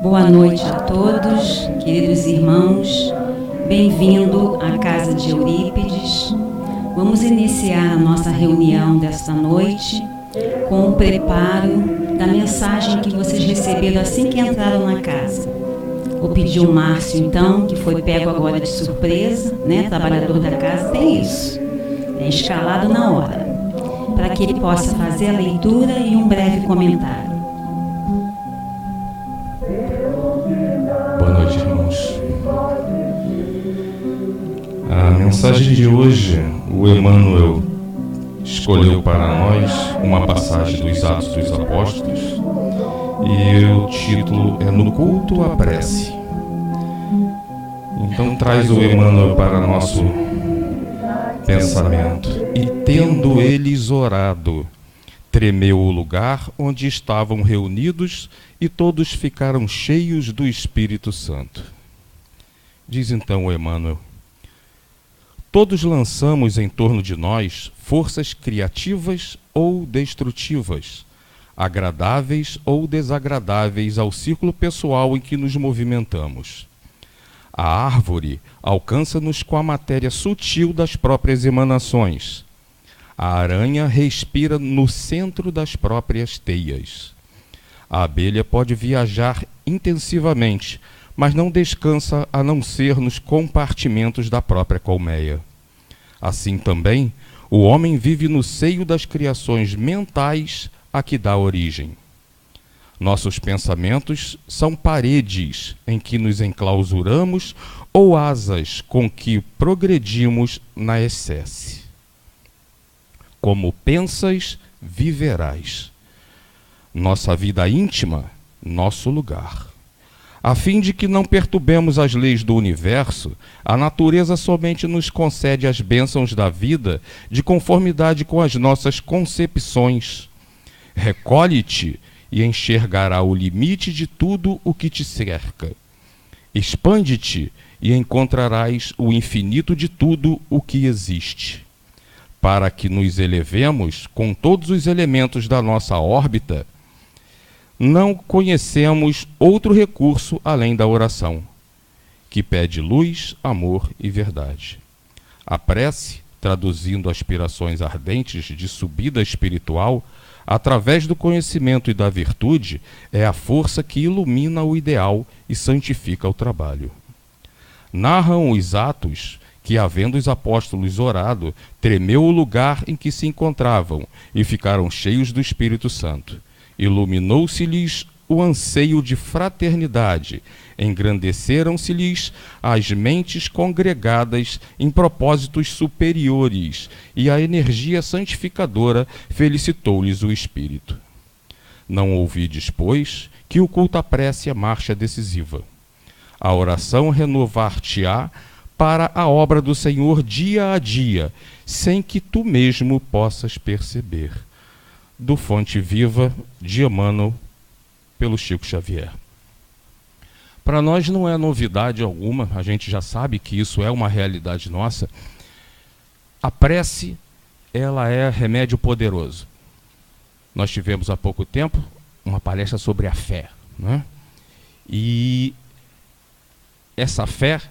Boa noite a todos, queridos irmãos. Bem-vindo à Casa de Eurípides. Vamos iniciar a nossa reunião desta noite com o preparo da mensagem que vocês receberam assim que entraram na casa. Vou pedir ao Márcio, então, que foi pego agora de surpresa, né? Trabalhador da casa tem isso, é escalado na hora, para que ele possa fazer a leitura e um breve comentário. Boa noite, irmãos. A mensagem de hoje, o Emmanuel escolheu para nós uma passagem dos Atos dos Apóstolos e o título é No Culto à Prece. Então traz o Emmanuel para nosso pensamento. E tendo eles orado, tremeu o lugar onde estavam reunidos e todos ficaram cheios do Espírito Santo. Diz então o Emmanuel: todos lançamos em torno de nós forças criativas ou destrutivas, agradáveis ou desagradáveis ao círculo pessoal em que nos movimentamos. A árvore alcança-nos com a matéria sutil das próprias emanações. A aranha respira no centro das próprias teias. A abelha pode viajar intensivamente, mas não descansa a não ser nos compartimentos da própria colmeia. Assim também, o homem vive no seio das criações mentais a que dá origem. Nossos pensamentos são paredes em que nos enclausuramos ou asas com que progredimos na excesse. Como pensas, viverás. Nossa vida íntima, nosso lugar. A fim de que não perturbemos as leis do universo, a natureza somente nos concede as bênçãos da vida de conformidade com as nossas concepções. Recolhe-te e enxergará o limite de tudo o que te cerca. Expande-te e encontrarás o infinito de tudo o que existe. Para que nos elevemos com todos os elementos da nossa órbita, não conhecemos outro recurso além da oração, que pede luz, amor e verdade. A prece, traduzindo aspirações ardentes de subida espiritual, através do conhecimento e da virtude, é a força que ilumina o ideal e santifica o trabalho. Narram os Atos que, havendo os apóstolos orado, tremeu o lugar em que se encontravam e ficaram cheios do Espírito Santo. Iluminou-se-lhes o anseio de fraternidade, engrandeceram-se-lhes as mentes congregadas em propósitos superiores, e a energia santificadora felicitou-lhes o espírito. Não ouvides, pois, que o culto à prece é marcha decisiva. A oração renovar-te-á para a obra do Senhor dia a dia, sem que tu mesmo possas perceber. Do Fonte Viva, de Emmanuel, pelo Chico Xavier. Para nós não é novidade alguma, a gente já sabe que isso é uma realidade nossa. A prece, ela é remédio poderoso. Nós tivemos há pouco tempo uma palestra sobre a fé, né? E essa fé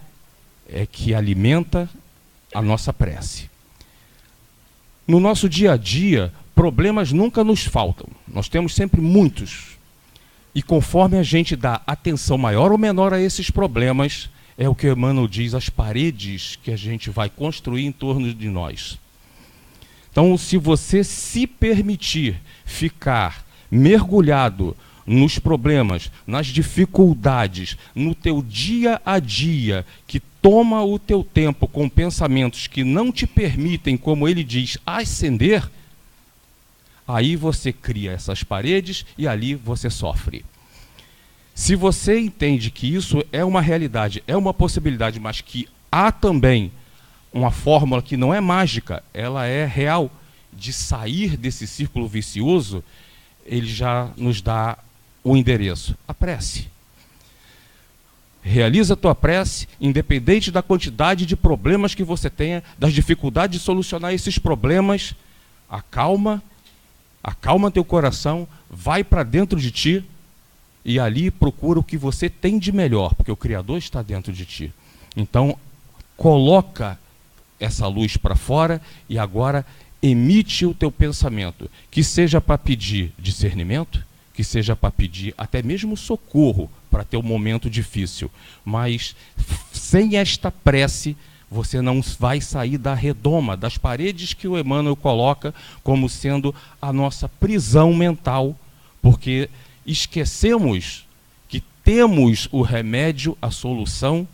é que alimenta a nossa prece. No nosso dia a dia, problemas nunca nos faltam. Nós temos sempre muitos. E conforme a gente dá atenção maior ou menor a esses problemas, é o que Emmanuel diz, as paredes que a gente vai construir em torno de nós. Então, se você se permitir ficar mergulhado nos problemas, nas dificuldades, no teu dia a dia, que toma o teu tempo com pensamentos que não te permitem, como ele diz, ascender, aí você cria essas paredes e ali você sofre. Se você entende que isso é uma realidade, é uma possibilidade, mas que há também uma fórmula que não é mágica, ela é real, de sair desse círculo vicioso, ele já nos dá o endereço, a prece. Realiza a tua prece, independente da quantidade de problemas que você tenha, das dificuldades de solucionar esses problemas, acalma teu coração, vai para dentro de ti e ali procura o que você tem de melhor, porque o Criador está dentro de ti. Então, coloca essa luz para fora e agora emite o teu pensamento, que seja para pedir discernimento, que seja para pedir até mesmo socorro para teu momento difícil, mas sem esta prece você não vai sair da redoma, das paredes que o Emmanuel coloca como sendo a nossa prisão mental, porque esquecemos que temos o remédio, a solução,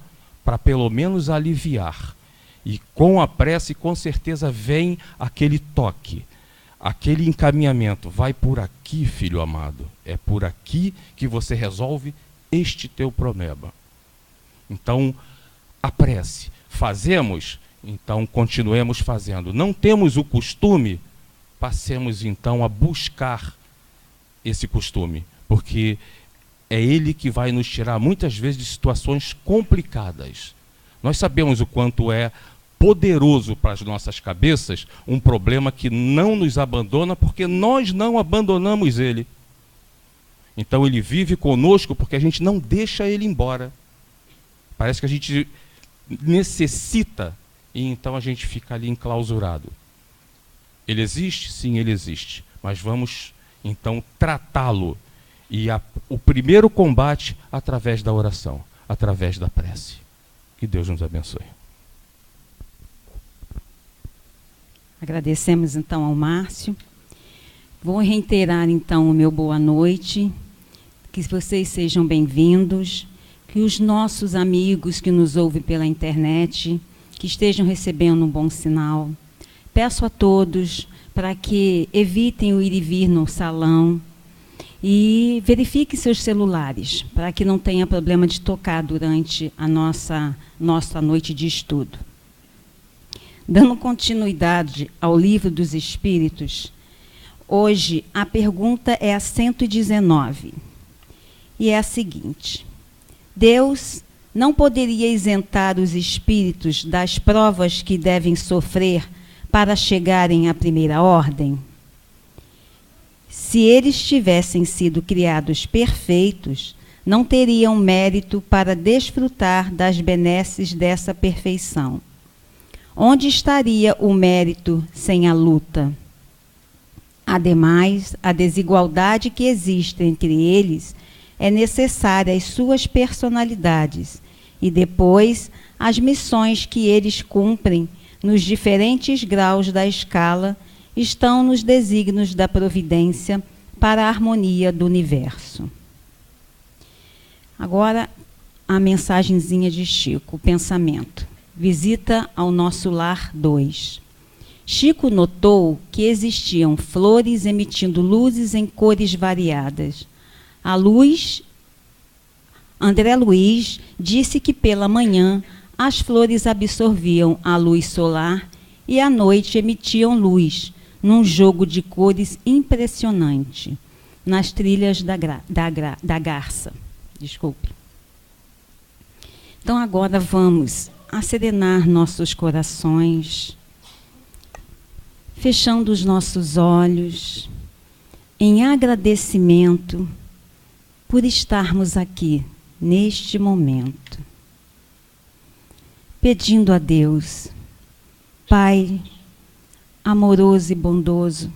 para pelo menos aliviar. E com a prece, com certeza, vem aquele toque, aquele encaminhamento. Vai por aqui, filho amado. É por aqui que você resolve este teu problema. Então, a prece. Fazemos? Então, continuemos fazendo. Não temos o costume? Passemos, então, a buscar esse costume. Porque é ele que vai nos tirar, muitas vezes, de situações complicadas. Nós sabemos o quanto é poderoso para as nossas cabeças um problema que não nos abandona, porque nós não abandonamos ele. Então ele vive conosco porque a gente não deixa ele embora. Parece que a gente necessita e então a gente fica ali enclausurado. Ele existe? Sim, ele existe. Mas vamos então tratá-lo. E o primeiro combate através da oração, através da prece. Que Deus nos abençoe. Agradecemos então ao Márcio. Vou reiterar então o meu boa noite, que vocês sejam bem-vindos, que os nossos amigos que nos ouvem pela internet, que estejam recebendo um bom sinal. Peço a todos para que evitem o ir e vir no salão e verifiquem seus celulares, para que não tenha problema de tocar durante a nossa noite de estudo. Dando continuidade ao Livro dos Espíritos, hoje a pergunta é a 119, e é a seguinte: Deus não poderia isentar os espíritos das provas que devem sofrer para chegarem à primeira ordem? Se eles tivessem sido criados perfeitos, não teriam mérito para desfrutar das benesses dessa perfeição. Onde estaria o mérito sem a luta? Ademais, a desigualdade que existe entre eles é necessária às suas personalidades e depois as missões que eles cumprem nos diferentes graus da escala estão nos desígnios da providência para a harmonia do universo. Agora, a mensagenzinha de Chico, o pensamento. Visita ao nosso lar 2. Chico notou que existiam flores emitindo luzes em cores variadas. André Luiz disse que pela manhã as flores absorviam a luz solar e à noite emitiam luz, num jogo de cores impressionante, nas trilhas da garça. Desculpe. Então agora vamos acerenar nossos corações, fechando os nossos olhos, em agradecimento por estarmos aqui, neste momento. Pedindo a Deus, Pai amoroso e bondoso,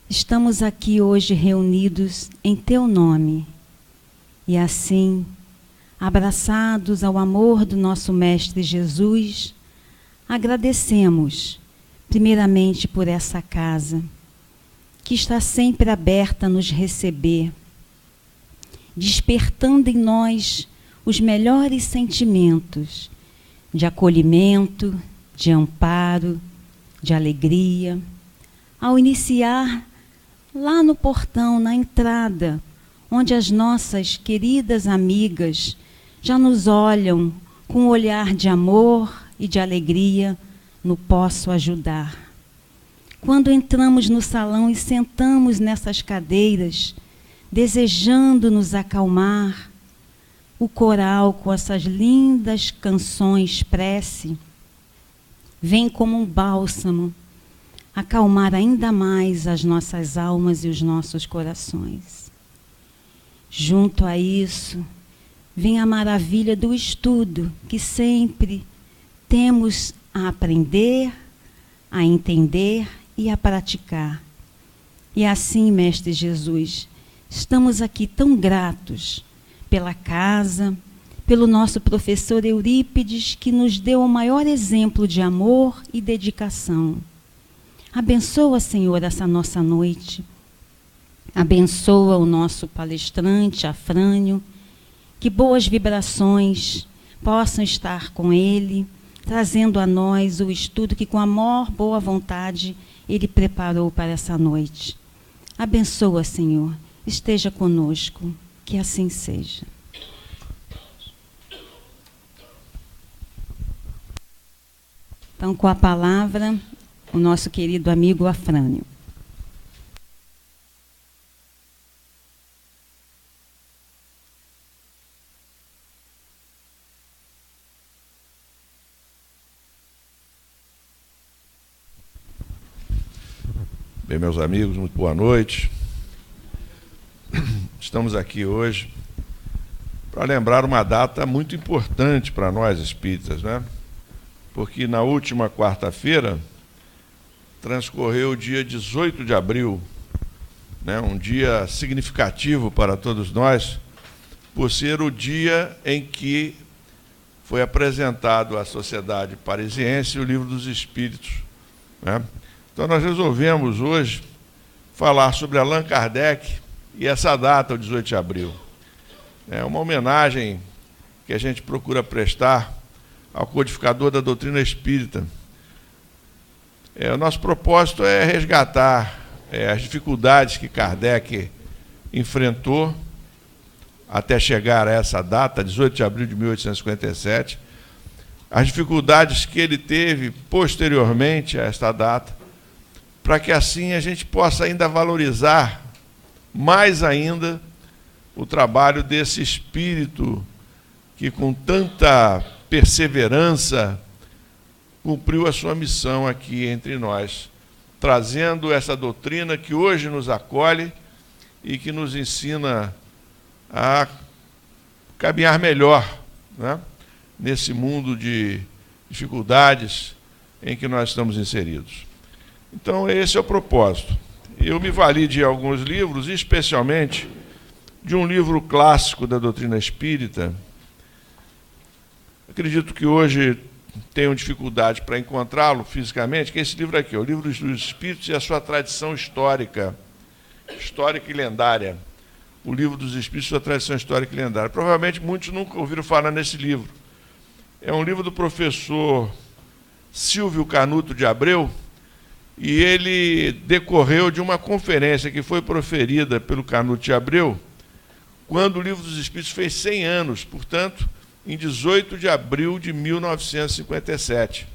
estamos aqui hoje reunidos em Teu nome, e assim, abraçados ao amor do nosso Mestre Jesus, agradecemos, primeiramente, por essa casa, que está sempre aberta a nos receber, despertando em nós os melhores sentimentos de acolhimento, de amparo, de alegria, ao iniciar lá no portão, na entrada, onde as nossas queridas amigas já nos olham com um olhar de amor e de alegria no posso ajudar. Quando entramos no salão e sentamos nessas cadeiras, desejando nos acalmar, o coral com essas lindas canções prece vem como um bálsamo acalmar ainda mais as nossas almas e os nossos corações. Junto a isso, vem a maravilha do estudo, que sempre temos a aprender, a entender e a praticar. E assim, Mestre Jesus, estamos aqui tão gratos pela casa, pelo nosso professor Eurípides, que nos deu o maior exemplo de amor e dedicação. Abençoa, Senhor, essa nossa noite. Abençoa o nosso palestrante, Afrânio, que boas vibrações possam estar com ele, trazendo a nós o estudo que, com a maior boa vontade, ele preparou para essa noite. Abençoa, Senhor, esteja conosco, que assim seja. Então, com a palavra, o nosso querido amigo Afrânio. Bem, meus amigos, muito boa noite. Estamos aqui hoje para lembrar uma data muito importante para nós espíritas, né? Porque na última quarta-feira transcorreu o dia 18 de abril, né? Um dia significativo para todos nós, por ser o dia em que foi apresentado à sociedade parisiense o Livro dos Espíritos, né? Então nós resolvemos hoje falar sobre Allan Kardec e essa data, o 18 de abril. É uma homenagem que a gente procura prestar ao codificador da doutrina espírita. O nosso propósito é resgatar as dificuldades que Kardec enfrentou até chegar a essa data, 18 de abril de 1857, as dificuldades que ele teve posteriormente a esta data, para que assim a gente possa ainda valorizar mais ainda o trabalho desse espírito que com tanta perseverança cumpriu a sua missão aqui entre nós, trazendo essa doutrina que hoje nos acolhe e que nos ensina a caminhar melhor, né, nesse mundo de dificuldades em que nós estamos inseridos. Então, esse é o propósito. Eu me vali de alguns livros, especialmente de um livro clássico da doutrina espírita. Acredito que hoje tenham dificuldade para encontrá-lo fisicamente, que é esse livro aqui, o Livro dos Espíritos e a sua tradição histórica e lendária. O Livro dos Espíritos e sua tradição histórica e lendária. Provavelmente muitos nunca ouviram falar nesse livro. É um livro do professor Silvio Canuto de Abreu, e ele decorreu de uma conferência que foi proferida pelo Canuto de Abreu, quando o Livro dos Espíritos fez 100 anos, portanto, em 18 de abril de 1957.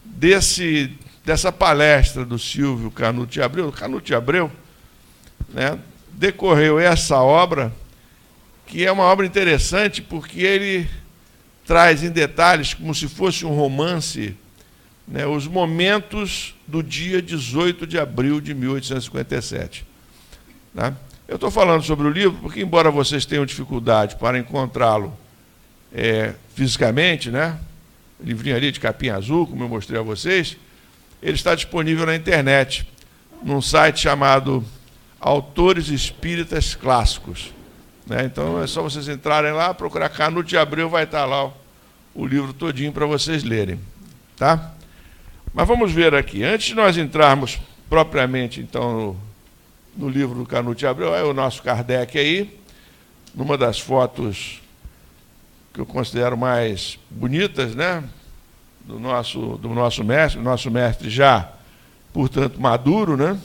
Dessa palestra do Silvio Canuto de Abreu, né, decorreu essa obra, que é uma obra interessante, porque ele traz em detalhes, como se fosse um romance, né, os momentos do dia 18 de abril de 1857. Né? Eu estou falando sobre o livro porque, embora vocês tenham dificuldade para encontrá-lo fisicamente, né, livrinho ali de capinha azul, como eu mostrei a vocês, ele está disponível na internet, num site chamado Autores Espíritas Clássicos. Né? Então é só vocês entrarem lá, procurar Canuto de Abreu, vai estar lá o livro todinho para vocês lerem. Tá? Mas vamos ver aqui, antes de nós entrarmos propriamente, então, no livro do Canuto de Abreu, é o nosso Kardec aí, numa das fotos que eu considero mais bonitas, né, do nosso mestre já, portanto, maduro, né?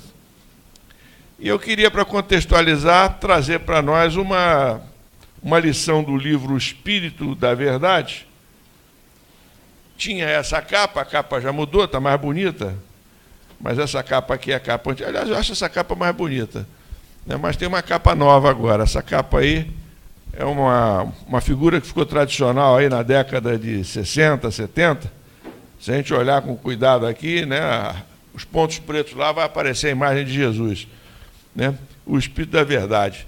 E eu queria, para contextualizar, trazer para nós uma lição do livro O Espírito da Verdade. Tinha essa capa, a capa já mudou, está mais bonita, mas essa capa aqui é a capa antiga. Aliás, eu acho essa capa mais bonita, né? Mas tem uma capa nova agora. Essa capa aí é uma figura que ficou tradicional aí na década de 60, 70. Se a gente olhar com cuidado aqui, né, os pontos pretos lá vai aparecer a imagem de Jesus, né? O Espírito da Verdade.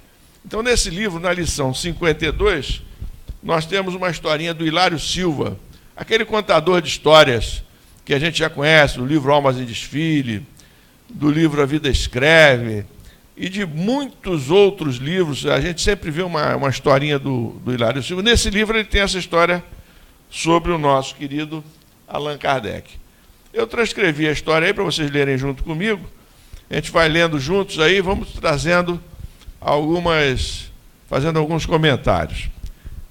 Então, nesse livro, na lição 52, nós temos uma historinha do Hilário Silva, aquele contador de histórias que a gente já conhece, do livro Almas em Desfile, do livro A Vida Escreve, e de muitos outros livros. A gente sempre vê uma historinha do Hilário Silva. Nesse livro ele tem essa história sobre o nosso querido Allan Kardec. Eu transcrevi a história aí para vocês lerem junto comigo. A gente vai lendo juntos aí, vamos trazendo fazendo alguns comentários.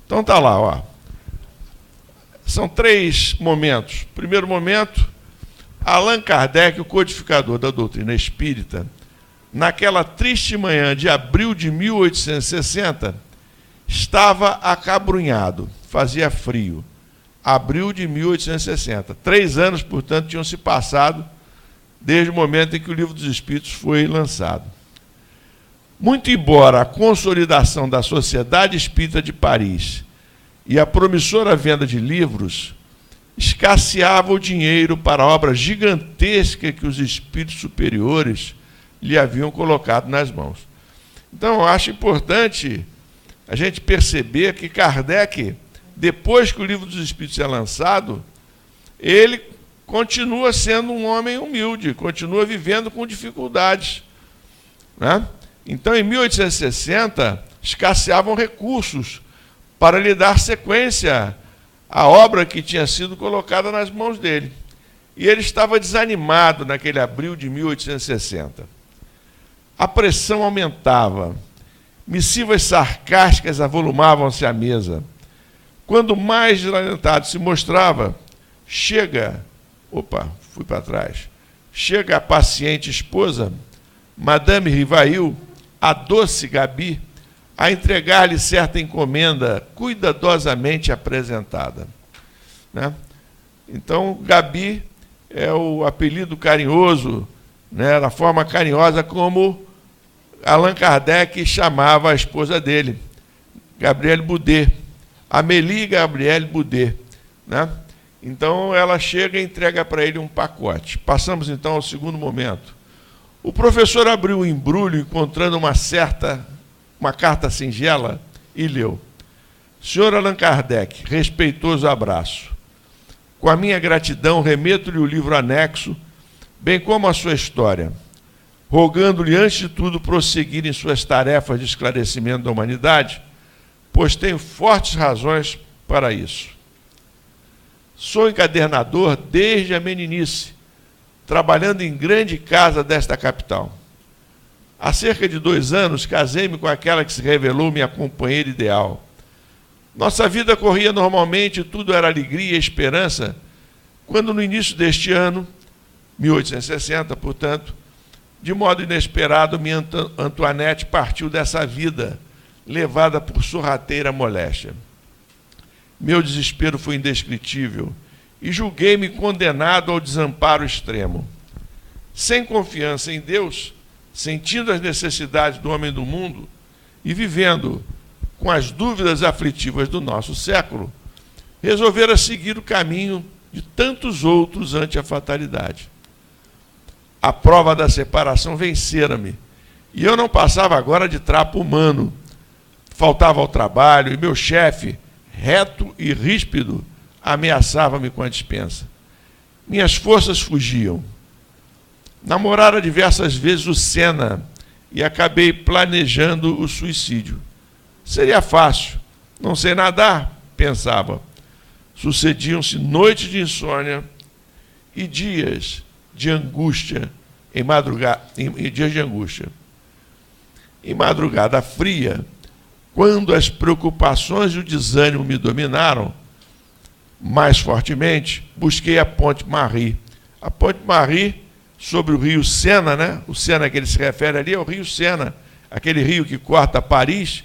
Então tá lá, ó. São 3 momentos. Primeiro momento, Allan Kardec, o codificador da doutrina espírita, naquela triste manhã de abril de 1860, estava acabrunhado, fazia frio. Abril de 1860. 3 anos, portanto, tinham se passado desde o momento em que o Livro dos Espíritos foi lançado. Muito embora a consolidação da Sociedade Espírita de Paris e a promissora venda de livros, escasseava o dinheiro para a obra gigantesca que os espíritos superiores lhe haviam colocado nas mãos. Então, eu acho importante a gente perceber que Kardec, depois que o Livro dos Espíritos é lançado, ele continua sendo um homem humilde, continua vivendo com dificuldades, né? Então, em 1860, escasseavam recursos para lhe dar sequência à obra que tinha sido colocada nas mãos dele. E ele estava desanimado naquele abril de 1860. A pressão aumentava, missivas sarcásticas avolumavam-se à mesa. Quando mais desalentado se mostrava, chega a paciente esposa, Madame Rivail, a doce Gabi, a entregar-lhe certa encomenda cuidadosamente apresentada, né? Então, Gabi é o apelido carinhoso, né, da forma carinhosa como Allan Kardec chamava a esposa dele, Gabrielle Boudet, Amélie Gabrielle Boudet, né? Então, ela chega e entrega para ele um pacote. Passamos, então, ao segundo momento. O professor abriu o embrulho, encontrando uma carta singela, e leu: Senhor Allan Kardec, respeitoso abraço. Com a minha gratidão, remeto-lhe o livro anexo, bem como a sua história, rogando-lhe, antes de tudo, prosseguir em suas tarefas de esclarecimento da humanidade, pois tenho fortes razões para isso. Sou encadernador desde a meninice, trabalhando em grande casa desta capital. Há cerca de 2 anos, casei-me com aquela que se revelou minha companheira ideal. Nossa vida corria normalmente, tudo era alegria e esperança, quando no início deste ano, 1860, portanto, de modo inesperado, minha Antoinette partiu dessa vida, levada por sorrateira moléstia. Meu desespero foi indescritível, e julguei-me condenado ao desamparo extremo. Sem confiança em Deus, sentindo as necessidades do homem do mundo e vivendo com as dúvidas aflitivas do nosso século, resolvera seguir o caminho de tantos outros ante a fatalidade. A prova da separação vencera-me, e eu não passava agora de trapo humano. Faltava ao trabalho, e meu chefe, reto e ríspido, ameaçava-me com a dispensa. Minhas forças fugiam. Namorara diversas vezes o Senna e acabei planejando o suicídio. Seria fácil. Não sei nadar, pensava. Sucediam-se noites de insônia e dias de angústia dias de angústia. Em madrugada fria, quando as preocupações e o desânimo me dominaram mais fortemente, busquei a Ponte Marie. A Ponte Marie, sobre o rio Sena, né? O Sena que ele se refere ali é o rio Sena, aquele rio que corta Paris.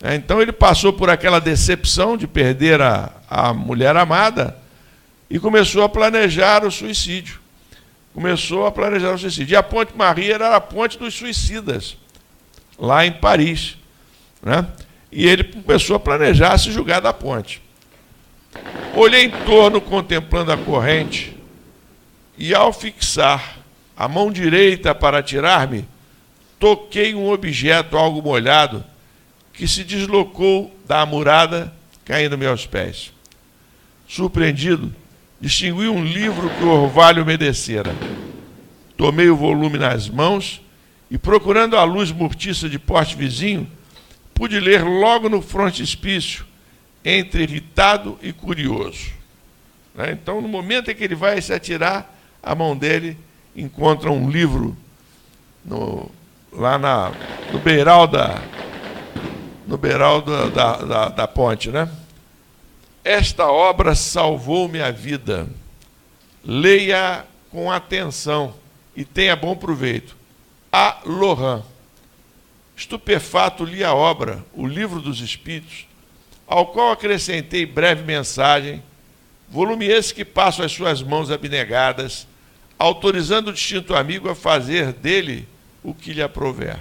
Então ele passou por aquela decepção de perder a mulher amada e começou a planejar o suicídio. E a Ponte Marie era a ponte dos suicidas, lá em Paris, né? E ele começou a planejar se julgar da ponte. Olhei em torno, contemplando a corrente, e ao fixar a mão direita para atirar-me, toquei um objeto algo molhado que se deslocou da amurada, caindo-me aos pés. Surpreendido, distingui um livro que o orvalho umedecera. Tomei o volume nas mãos e, procurando a luz mortiça de porte vizinho, pude ler logo no frontispício, entre irritado e curioso. Então, no momento em que ele vai se atirar, a mão dele encontra um livro lá no beiral da ponte, né? Esta obra salvou-me a vida. Leia com atenção e tenha bom proveito. A. Lohan. Estupefato li a obra, o Livro dos Espíritos, ao qual acrescentei breve mensagem, volume esse que passo às suas mãos abnegadas, autorizando o distinto amigo a fazer dele o que lhe aprouver.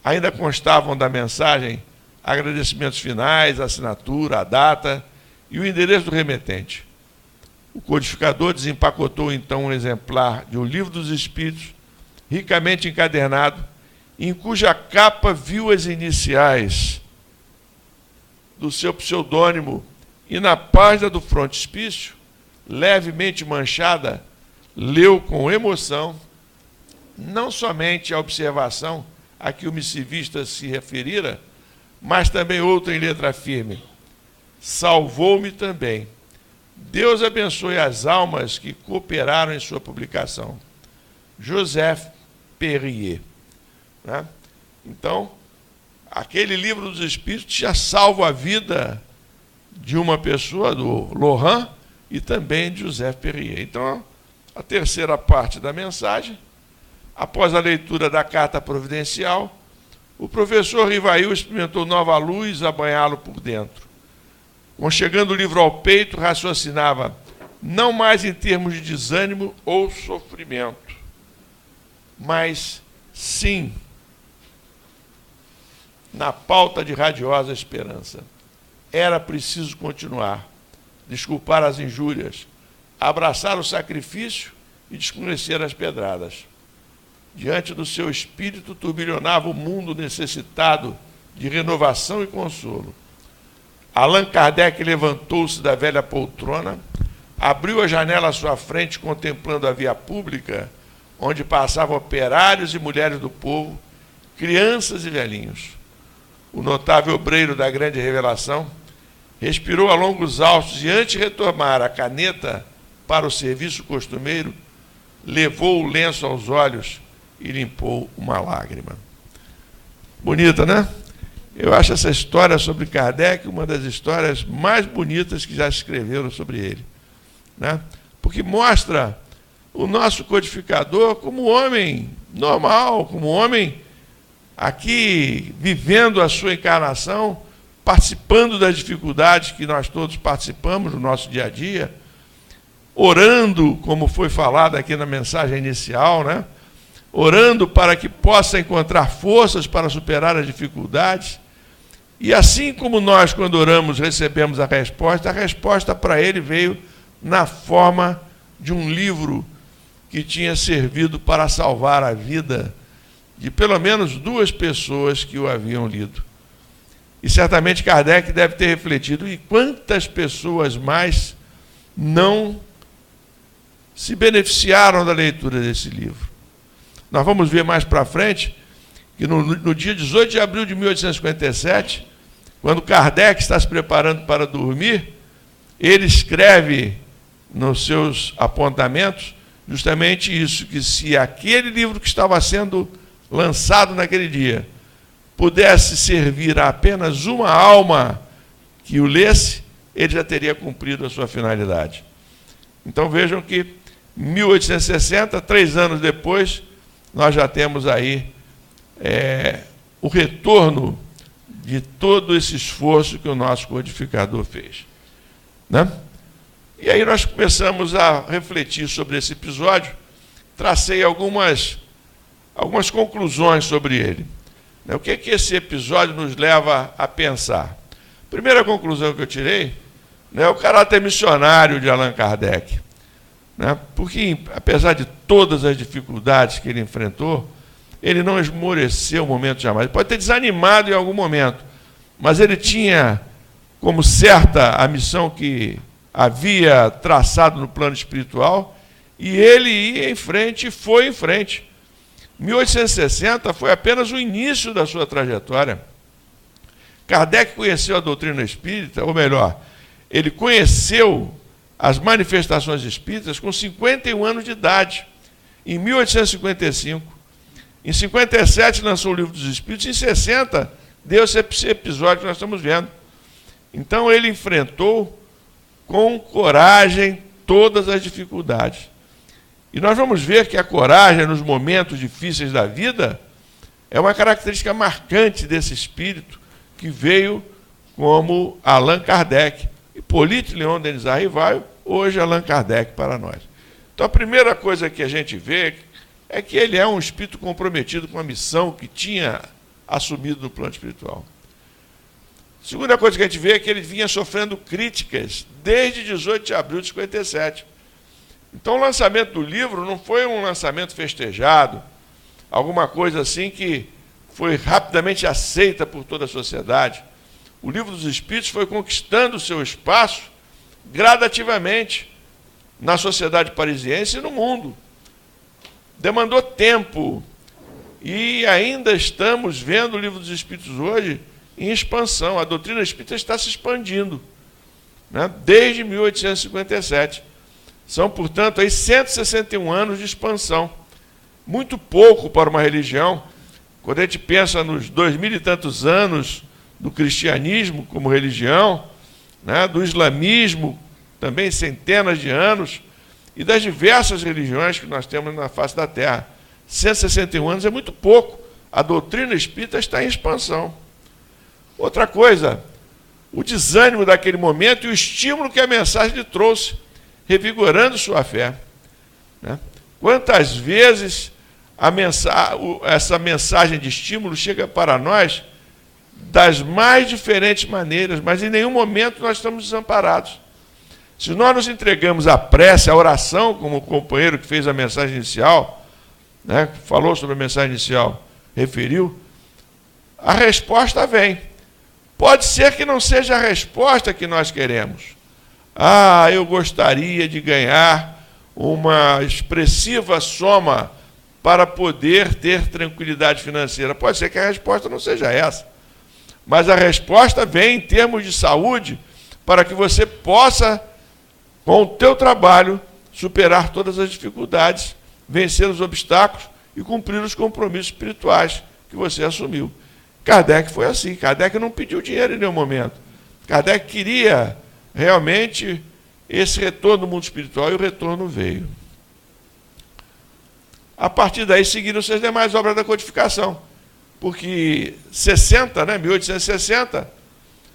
Ainda constavam da mensagem agradecimentos finais, a assinatura, a data e o endereço do remetente. O codificador desempacotou então um exemplar de O Livro dos Espíritos, ricamente encadernado, em cuja capa viu as iniciais do seu pseudônimo e na página do frontispício, levemente manchada, leu com emoção não somente a observação a que o missivista se referira, mas também outra em letra firme. Salvou-me também. Deus abençoe as almas que cooperaram em sua publicação. Joseph Perrier. Né? Então, aquele Livro dos Espíritos já salva a vida de uma pessoa, do Lohan, e também de Joseph Perrier. Então, a terceira parte da mensagem, após a leitura da carta providencial, o professor Rivail experimentou nova luz a banhá-lo por dentro. Conchegando o livro ao peito, raciocinava, não mais em termos de desânimo ou sofrimento, mas sim na pauta de radiosa esperança. Era preciso continuar, desculpar as injúrias, abraçar o sacrifício e desconhecer as pedradas. Diante do seu espírito turbilhonava o mundo necessitado de renovação e consolo. Allan Kardec levantou-se da velha poltrona, abriu a janela à sua frente, contemplando a via pública, onde passavam operários e mulheres do povo, crianças e velhinhos. O notável obreiro da grande revelação respirou a longos haustos e, antes de retomar a caneta para o serviço costumeiro, levou o lenço aos olhos e limpou uma lágrima. Bonita, né? Eu acho essa história sobre Kardec uma das histórias mais bonitas que já escreveram sobre ele, né? Porque mostra o nosso codificador como homem normal, como homem aqui vivendo a sua encarnação, participando das dificuldades que nós todos participamos no nosso dia a dia, orando, como foi falado aqui na mensagem inicial, né? Orando para que possa encontrar forças para superar as dificuldades. E assim como nós, quando oramos, recebemos a resposta para ele veio na forma de um livro que tinha servido para salvar a vida de pelo menos 2 pessoas que o haviam lido. E certamente Kardec deve ter refletido, e quantas pessoas mais não se beneficiaram da leitura desse livro. Nós vamos ver mais para frente que no dia 18 de abril de 1857, quando Kardec está se preparando para dormir, ele escreve nos seus apontamentos justamente isso, que se aquele livro que estava sendo lançado naquele dia pudesse servir a apenas uma alma que o lesse, ele já teria cumprido a sua finalidade. Então vejam que em 1860, 3 anos depois, nós já temos aí o retorno de todo esse esforço que o nosso codificador fez, né? E aí nós começamos a refletir sobre esse episódio, tracei algumas conclusões sobre ele. O que é que esse episódio nos leva a pensar? A primeira conclusão que eu tirei é o caráter missionário de Allan Kardec, né? Porque, apesar de todas as dificuldades que ele enfrentou, ele não esmoreceu o momento jamais. Ele pode ter desanimado em algum momento, mas ele tinha como certa a missão que havia traçado no plano espiritual, e ele ia em frente e foi em frente. 1860 foi apenas o início da sua trajetória. Kardec conheceu a doutrina espírita, ou melhor, ele conheceu as manifestações espíritas com 51 anos de idade, em 1855. Em 57 lançou o Livro dos Espíritos, em 60 deu esse episódio que nós estamos vendo. Então ele enfrentou com coragem todas as dificuldades. E nós vamos ver que a coragem nos momentos difíceis da vida é uma característica marcante desse espírito que veio como Allan Kardec. Hippolyte Léon Denis Arrival, hoje Allan Kardec para nós. Então a primeira coisa que a gente vê é que ele é um espírito comprometido com a missão que tinha assumido no plano espiritual. A segunda coisa que a gente vê é que ele vinha sofrendo críticas desde 18 de abril de 57. Então o lançamento do livro não foi um lançamento festejado, alguma coisa assim que foi rapidamente aceita por toda a sociedade. O Livro dos Espíritos foi conquistando o seu espaço gradativamente na sociedade parisiense e no mundo. Demandou tempo, e ainda estamos vendo o Livro dos Espíritos hoje em expansão. A doutrina espírita está se expandindo, né, desde 1857. São, portanto, aí 161 anos de expansão. Muito pouco para uma religião. Quando a gente pensa nos 2000 e tantos anos do cristianismo como religião, né, do islamismo, também centenas de anos, e das diversas religiões que nós temos na face da Terra. 161 anos é muito pouco. A doutrina espírita está em expansão. Outra coisa, o desânimo daquele momento e o estímulo que a mensagem lhe trouxe, revigorando sua fé. Né? Quantas vezes essa mensagem de estímulo chega para nós das mais diferentes maneiras, mas em nenhum momento nós estamos desamparados. Se nós nos entregamos à prece, à oração, como o companheiro que fez a mensagem inicial, né, falou sobre a mensagem inicial, referiu, a resposta vem. Pode ser que não seja a resposta que nós queremos. Ah, eu gostaria de ganhar uma expressiva soma para poder ter tranquilidade financeira. Pode ser que a resposta não seja essa. Mas a resposta vem em termos de saúde para que você possa, com o teu trabalho, superar todas as dificuldades, vencer os obstáculos e cumprir os compromissos espirituais que você assumiu. Kardec foi assim. Kardec não pediu dinheiro em nenhum momento. Kardec queria realmente esse retorno do mundo espiritual, e o retorno veio. A partir daí seguiram-se as demais obras da codificação, porque 1860,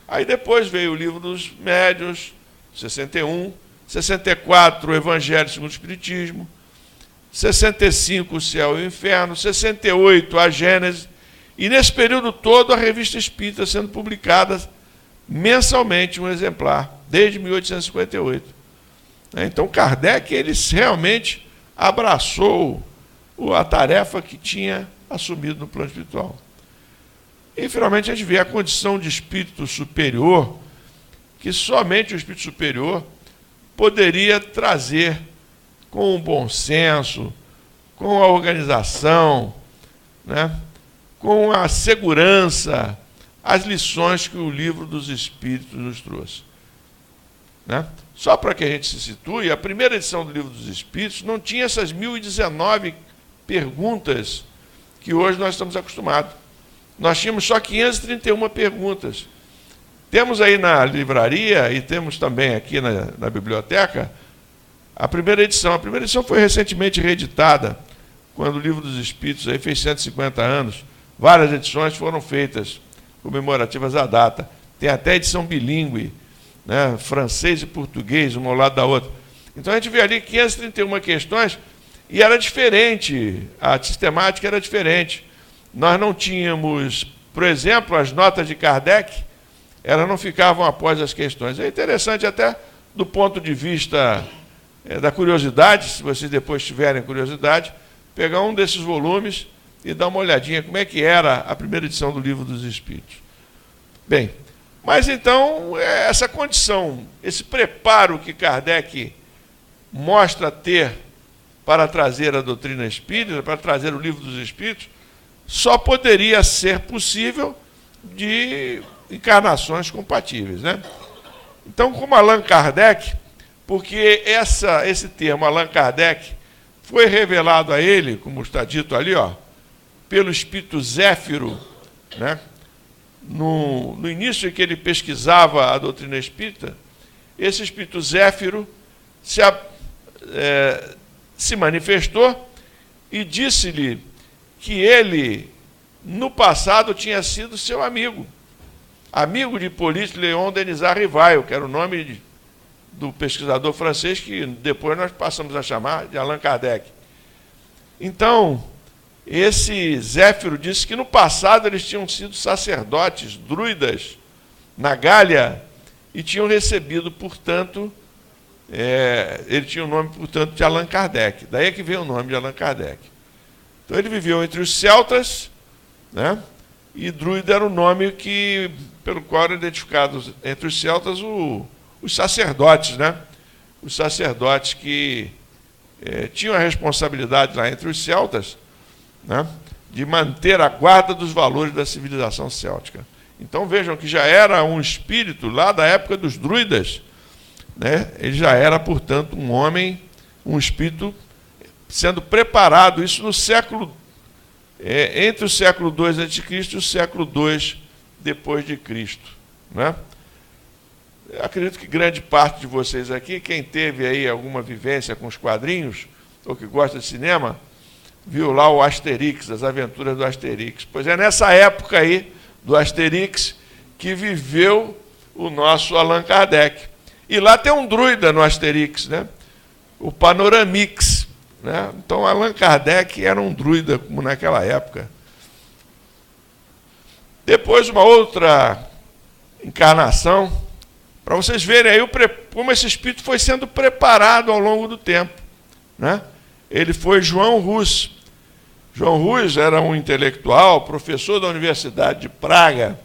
aí depois veio o Livro dos Médiuns, 61, 64, o Evangelho segundo o Espiritismo, 65, o Céu e o Inferno, 68, a Gênese, e nesse período todo a Revista Espírita sendo publicada mensalmente, um exemplar, desde 1858. Então Kardec, ele realmente abraçou a tarefa que tinha assumido no plano espiritual. E finalmente a gente vê a condição de espírito superior, que somente o espírito superior poderia trazer com o bom senso, com a organização, né, com a segurança, as lições que o Livro dos Espíritos nos trouxe. Né? Só para que a gente se situe, a primeira edição do Livro dos Espíritos não tinha essas 1019 perguntas que hoje nós estamos acostumados. Nós tínhamos só 531 perguntas. Temos aí na livraria e temos também aqui na biblioteca a primeira edição. A primeira edição foi recentemente reeditada, quando o Livro dos Espíritos aí fez 150 anos. Várias edições foram feitas comemorativas à data. Tem até edição bilíngue, né, francês e português, uma ao lado da outra. Então a gente vê ali 531 questões, e era diferente, a sistemática era diferente. Nós não tínhamos, por exemplo, as notas de Kardec, elas não ficavam após as questões. É interessante até do ponto de vista da curiosidade, se vocês depois tiverem curiosidade, pegar um desses volumes e dar uma olhadinha como é que era a primeira edição do Livro dos Espíritos. Bem, mas então, essa condição, esse preparo que Kardec mostra ter para trazer a doutrina espírita, para trazer o Livro dos Espíritos, só poderia ser possível de encarnações compatíveis, né? Então, como Allan Kardec, porque esse termo Allan Kardec foi revelado a ele, como está dito ali, pelo Espírito Zéfiro, né? No início em que ele pesquisava a doutrina espírita, esse Espírito Zéfiro se manifestou e disse-lhe que ele, no passado, tinha sido seu amigo de Hippolyte Léon Denis Rivail, que era o nome do pesquisador francês que depois nós passamos a chamar de Allan Kardec. Então, esse Zéfiro disse que no passado eles tinham sido sacerdotes, druidas, na Gália, e tinham recebido, portanto, ele tinha o nome, portanto, de Allan Kardec. Daí é que veio o nome de Allan Kardec. Então ele viveu entre os celtas, né? E druida era o nome pelo qual eram identificados entre os celtas os sacerdotes, né? Os sacerdotes que tinham a responsabilidade lá entre os celtas, né, de manter a guarda dos valores da civilização céltica. Então vejam que já era um espírito lá da época dos druidas, né? Ele já era, portanto, um homem, um espírito sendo preparado, isso no século, entre o século II a.C. e o século II depois de Cristo, né? Eu acredito que grande parte de vocês aqui, quem teve aí alguma vivência com os quadrinhos, ou que gosta de cinema, viu lá o Asterix, as aventuras do Asterix. Pois é nessa época aí do Asterix que viveu o nosso Allan Kardec. E lá tem um druida no Asterix, né? O Panoramix, né? Então Allan Kardec era um druida como naquela época. Depois uma outra encarnação, para vocês verem aí como esse espírito foi sendo preparado ao longo do tempo, né? Ele foi João Hus. João Hus era um intelectual, professor da Universidade de Praga.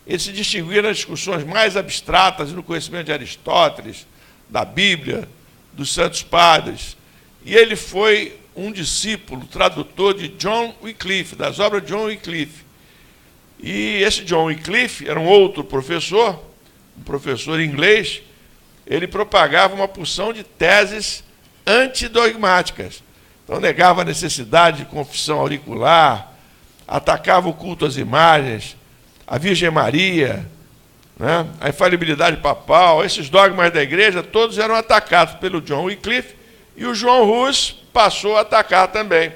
Ele se distinguia nas discussões mais abstratas e no conhecimento de Aristóteles, da Bíblia, dos Santos Padres. E ele foi um discípulo, tradutor de John Wycliffe, das obras de John Wycliffe. E esse John Wycliffe era um outro professor, um professor inglês. Ele propagava uma porção de teses antidogmáticas. Então negava a necessidade de confissão auricular, atacava o culto às imagens, a Virgem Maria, né, a infalibilidade papal, esses dogmas da igreja, todos eram atacados pelo John Wycliffe, e o João Hus passou a atacar também.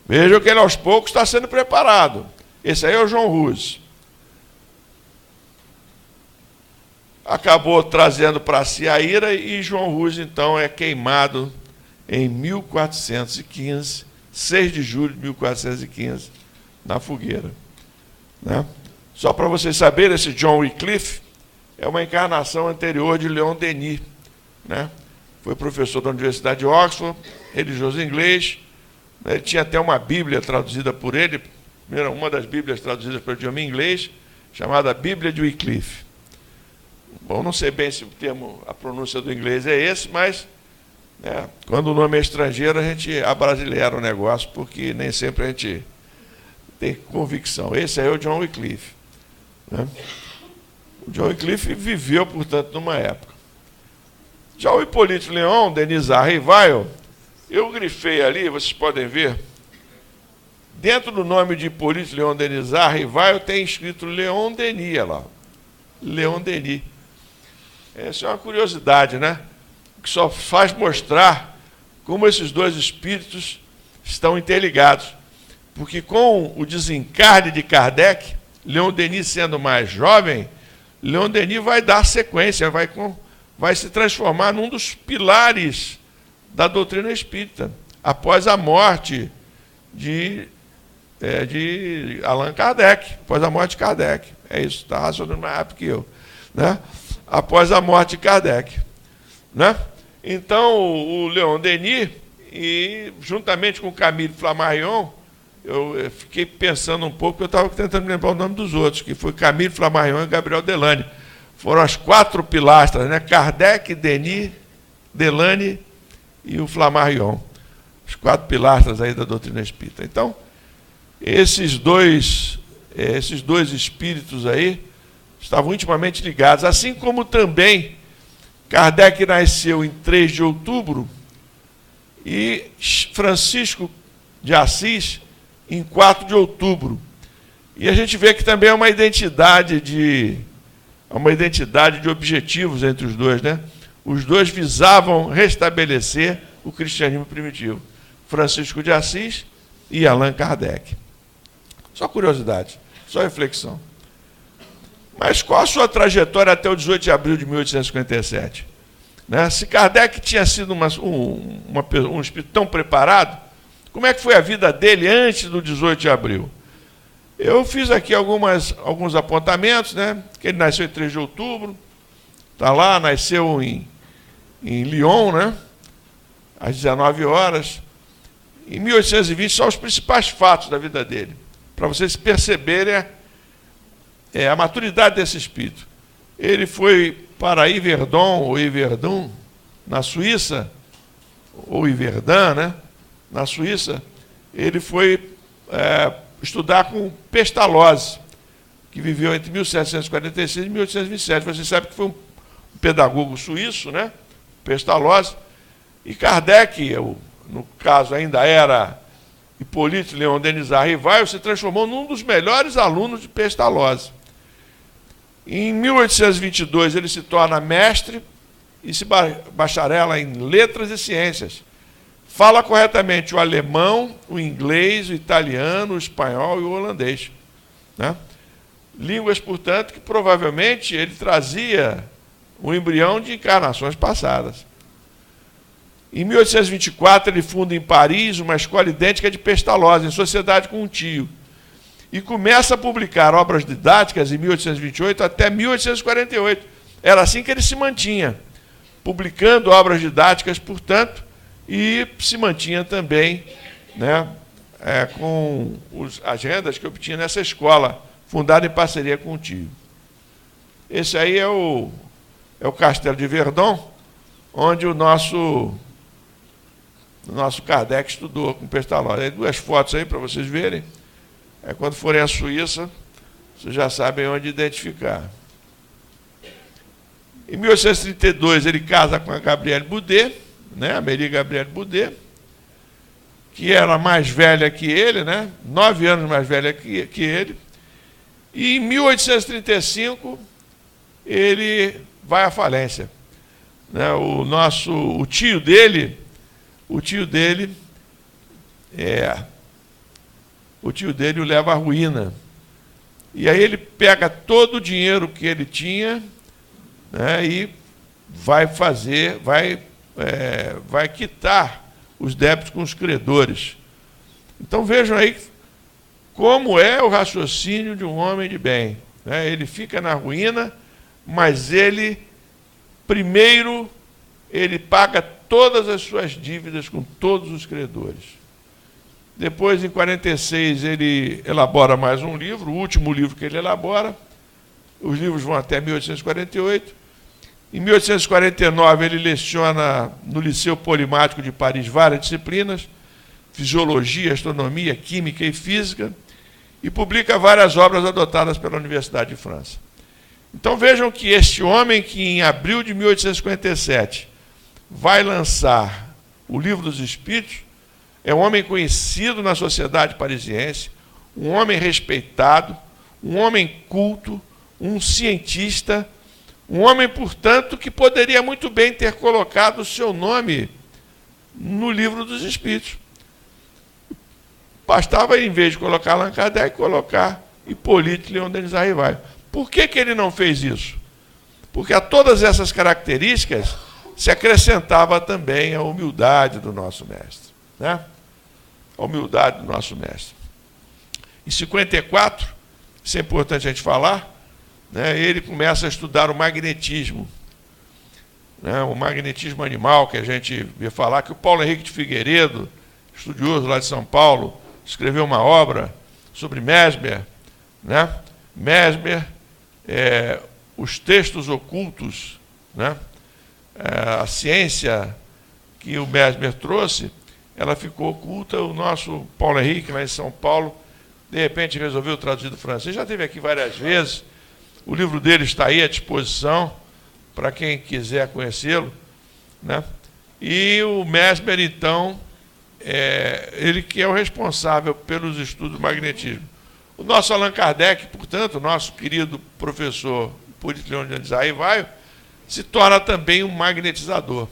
Vejam que ele aos poucos está sendo preparado. Esse aí é o João Hus. Acabou trazendo para si a ira, e João Hus, então, é queimado em 1415, 6 de julho de 1415, na fogueira, né? Só para vocês saberem, esse John Wycliffe é uma encarnação anterior de Léon Denis, né? Foi professor da Universidade de Oxford, religioso inglês, né? Ele tinha até uma Bíblia traduzida por ele, uma das Bíblias traduzidas pelo idioma inglês, chamada Bíblia de Wycliffe. Bom, não sei bem se o termo, a pronúncia do inglês é esse, mas quando o nome é estrangeiro, a gente abrasileira o negócio, porque nem sempre a gente tem convicção. Esse aí é o John Wycliffe, né? O John Wycliffe viveu, portanto, numa época. Já o Hippolyte Léon Denis Rivail, eu grifei ali, vocês podem ver, dentro do nome de Hippolyte Léon Denis Rivail tem escrito Léon Denis, lá. Léon Denis. Essa é uma curiosidade, né? Que só faz mostrar como esses dois espíritos estão interligados. Porque com o desencarne de Kardec, Léon Denis sendo mais jovem, Léon Denis vai dar sequência, vai se transformar num dos pilares da doutrina espírita, após a morte de Allan Kardec, após a morte de Kardec. É isso, está raciocínio mais rápido que eu, né? Após a morte de Kardec, né? Então, o Léon Denis, E juntamente com Camille Flammarion, eu fiquei pensando um pouco, eu estava tentando me lembrar o nome dos outros, que foi Camille Flammarion e Gabriel Delany. Foram as 4 pilastras, né? Kardec, Denis, Delany e o Flammarion. Os 4 pilastras aí da doutrina espírita. Então, esses dois espíritos aí estavam intimamente ligados, assim como também Kardec nasceu em 3 de outubro e Francisco de Assis em 4 de outubro. E a gente vê que também é uma identidade de objetivos entre os dois, né? Os dois visavam restabelecer o cristianismo primitivo. Francisco de Assis e Allan Kardec. Só curiosidade, só reflexão. Mas qual a sua trajetória até o 18 de abril de 1857? Né? Se Kardec tinha sido um espírito tão preparado, como é que foi a vida dele antes do 18 de abril? Eu fiz aqui alguns apontamentos, né? Que ele nasceu em 3 de outubro, está lá, nasceu em Lyon, né? Às 19 horas. Em 1820, são os principais fatos da vida dele, para vocês perceberem a maturidade desse espírito. Ele foi para Yverdon, ou Yverdun, na Suíça, ou Yverdun, né? Na Suíça. Ele foi estudar com Pestalozzi, que viveu entre 1746 e 1827. Você sabe que foi um pedagogo suíço, né? Pestalozzi. E Kardec, no caso ainda era Hippolyte Léon Denisard Rivail, se transformou num dos melhores alunos de Pestalozzi. Em 1822 ele se torna mestre e se bacharela em letras e ciências. Fala corretamente o alemão, o inglês, o italiano, o espanhol e o holandês, né? Línguas, portanto, que provavelmente ele trazia um embrião de encarnações passadas. Em 1824, ele funda em Paris uma escola idêntica de Pestalozzi, em sociedade com um tio, e começa a publicar obras didáticas em 1828 até 1848. Era assim que ele se mantinha, publicando obras didáticas, portanto, e se mantinha também, né, com as rendas que obtinha nessa escola, fundada em parceria com o tio. Esse aí é o Castelo de Verdun, onde o nosso Kardec estudou com Pestalozzi. Aí 2 fotos aí para vocês verem. Quando forem à Suíça, vocês já sabem onde identificar. Em 1832, ele casa com a Gabrielle Boudet, né, a Marie Gabrielle Boudet, que era mais velha que ele, né, 9 anos mais velha que ele. E em 1835, ele vai à falência. Né, o tio dele o leva à ruína. E aí ele pega todo o dinheiro que ele tinha, né, e vai quitar os débitos com os credores. Então vejam aí como é o raciocínio de um homem de bem, né? Ele fica na ruína, mas primeiro ele paga todas as suas dívidas com todos os credores. Depois, em 46, ele elabora mais um livro, o último livro que ele elabora. Os livros vão até 1848. Em 1849, ele leciona no Liceu Polimático de Paris várias disciplinas, fisiologia, astronomia, química e física, e publica várias obras adotadas pela Universidade de França. Então vejam que este homem, que em abril de 1857 vai lançar o Livro dos Espíritos, é um homem conhecido na sociedade parisiense, um homem respeitado, um homem culto, um cientista, um homem, portanto, que poderia muito bem ter colocado o seu nome no Livro dos Espíritos. Bastava, em vez de colocar Allan Kardec, colocar Hippolyte Léon Denisard Rivail. Por que ele não fez isso? Porque a todas essas características se acrescentava também a humildade do nosso mestre, né? A humildade do nosso mestre. Em 54, isso é importante a gente falar, né, ele começa a estudar o magnetismo. né, o magnetismo animal, que a gente ia falar, que o Paulo Henrique de Figueiredo, estudioso lá de São Paulo, escreveu uma obra sobre Mesmer, né? Mesmer, os textos ocultos, né? A ciência que o Mesmer trouxe, ela ficou oculta. O nosso Paulo Henrique, lá em São Paulo, de repente resolveu traduzir do francês. Já esteve aqui várias vezes. O livro dele está aí à disposição para quem quiser conhecê-lo, né? E o Mesmer, então, ele que é o responsável pelos estudos do magnetismo. O nosso Allan Kardec, portanto, o nosso querido professor Hipólito Leão Denis Arrivaio, se torna também um magnetizador.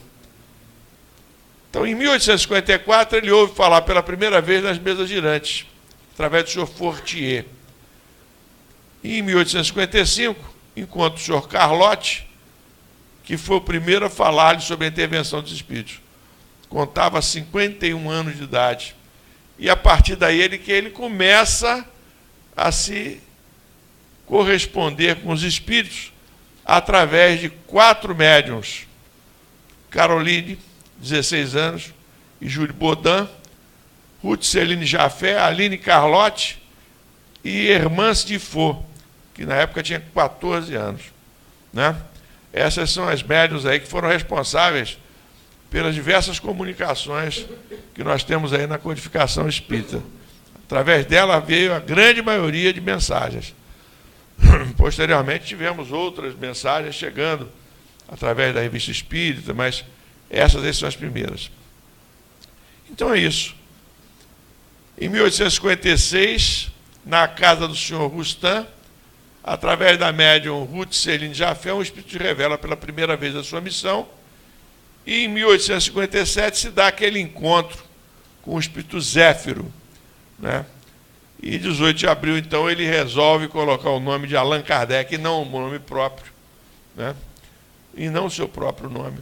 Então, em 1854, ele ouve falar pela primeira vez nas mesas girantes, através do senhor Fortier. E em 1855, encontra o senhor Carlotti, que foi o primeiro a falar-lhe sobre a intervenção dos espíritos. Contava 51 anos de idade. E a partir daí ele começa a se corresponder com os espíritos através de 4 médiuns. Caroline, 16 anos, e Júlio Baudin, Ruth Celine Jaffé, Aline Carlotti e Hermance Difot, que na época tinha 14 anos, né? Essas são as médiuns aí que foram responsáveis pelas diversas comunicações que nós temos aí na codificação espírita. Através dela veio a grande maioria de mensagens. Posteriormente tivemos outras mensagens chegando através da Revista Espírita, mas essas aí são as primeiras. Então é isso. Em 1856, na casa do senhor Roustan, através da médium Ruth Celine Jaffé, um espírito revela pela primeira vez a sua missão. E em 1857 se dá aquele encontro com o espírito Zéfiro, né? E 18 de abril, então, ele resolve colocar o nome de Allan Kardec, e não o nome próprio, né? E não o seu próprio nome,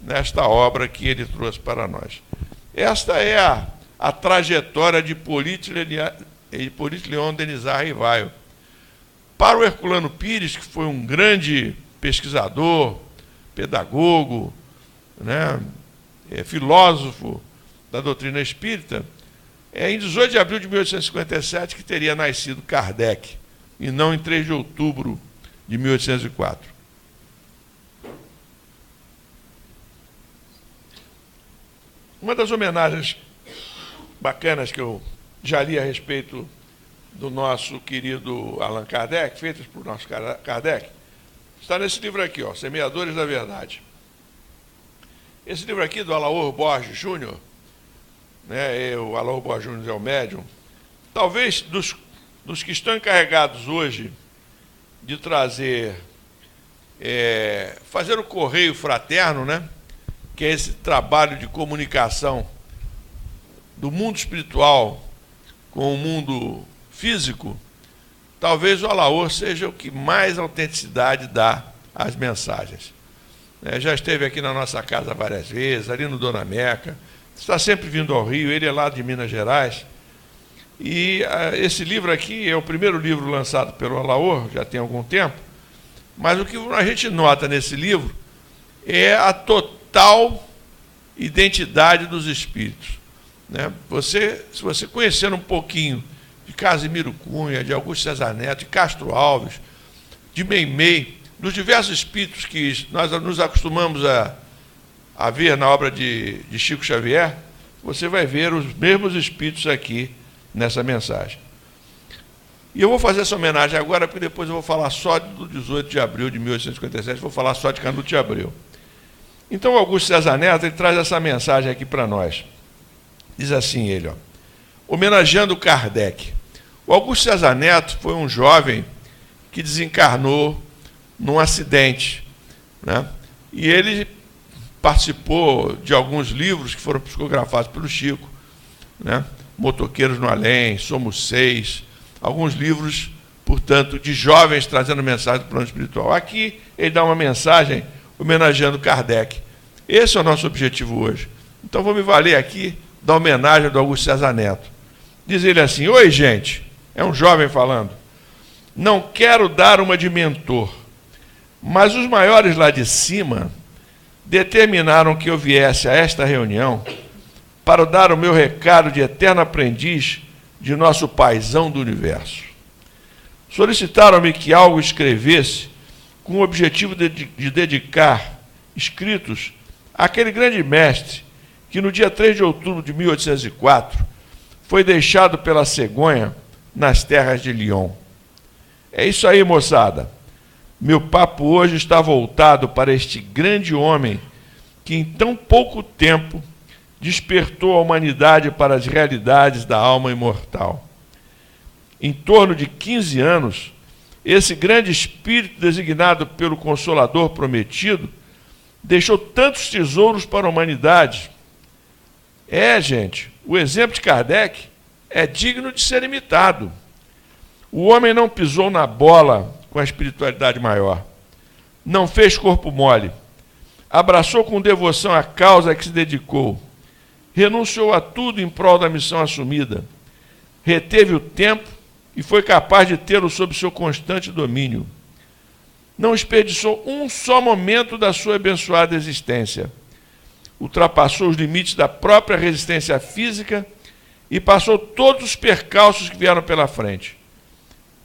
nesta obra que ele trouxe para nós. Esta é a trajetória de Hipólito Leão Denis Arrivaio. Para o Herculano Pires, que foi um grande pesquisador, pedagogo, né, filósofo da doutrina espírita, em 18 de abril de 1857 que teria nascido Kardec, e não em 3 de outubro de 1804. Uma das homenagens bacanas que eu já li a respeito do nosso querido Allan Kardec, feitas por nosso Kardec, está nesse livro aqui, ó, Semeadores da Verdade. Esse livro aqui, do Alaor Borges Júnior, né, o Alaor Borges Júnior é o médium, talvez dos que estão encarregados hoje de trazer, fazer o correio fraterno, né, que é esse trabalho de comunicação do mundo espiritual com o mundo físico, talvez o Alaor seja o que mais autenticidade dá às mensagens. Já esteve aqui na nossa casa várias vezes, ali no Dona Meca, está sempre vindo ao Rio, ele é lá de Minas Gerais. E esse livro aqui é o primeiro livro lançado pelo Alaor, já tem algum tempo, mas o que a gente nota nesse livro é a total identidade dos espíritos, né? Se você conhecer um pouquinho de Casimiro Cunha, de Augusto César Neto, de Castro Alves, de Meimei, dos diversos espíritos que nós nos acostumamos a ver na obra de Chico Xavier, você vai ver os mesmos espíritos aqui nessa mensagem. E eu vou fazer essa homenagem agora, porque depois eu vou falar só do 18 de abril de 1857, vou falar só de Canuto de Abreu. Então, o Augusto César Neto, ele traz essa mensagem aqui para nós. Diz assim ele, ó, homenageando Kardec. O Augusto César Neto foi um jovem que desencarnou num acidente, né? E ele participou de alguns livros que foram psicografados pelo Chico, né? Motoqueiros no Além, Somos 6, alguns livros, portanto, de jovens trazendo mensagem do plano espiritual. Aqui ele dá uma mensagem homenageando Kardec. Esse é o nosso objetivo hoje. Então vou me valer aqui da homenagem do Augusto César Neto. Diz ele assim: oi, gente, é um jovem falando, não quero dar uma de mentor, mas os maiores lá de cima determinaram que eu viesse a esta reunião para dar o meu recado de eterno aprendiz de nosso paizão do universo. Solicitaram-me que algo escrevesse com o objetivo de dedicar escritos àquele grande mestre que no dia 3 de outubro de 1804 foi deixado pela cegonha nas terras de Lyon. É isso aí, moçada. Meu papo hoje está voltado para este grande homem que em tão pouco tempo despertou a humanidade para as realidades da alma imortal. Em torno de 15 anos, esse grande espírito designado pelo Consolador prometido deixou tantos tesouros para a humanidade. Gente, o exemplo de Kardec é digno de ser imitado. O homem não pisou na bola com a espiritualidade maior, não fez corpo mole, abraçou com devoção a causa a que se dedicou, renunciou a tudo em prol da missão assumida, reteve o tempo e foi capaz de tê-lo sob seu constante domínio. Não desperdiçou um só momento da sua abençoada existência. Ultrapassou os limites da própria resistência física e passou todos os percalços que vieram pela frente.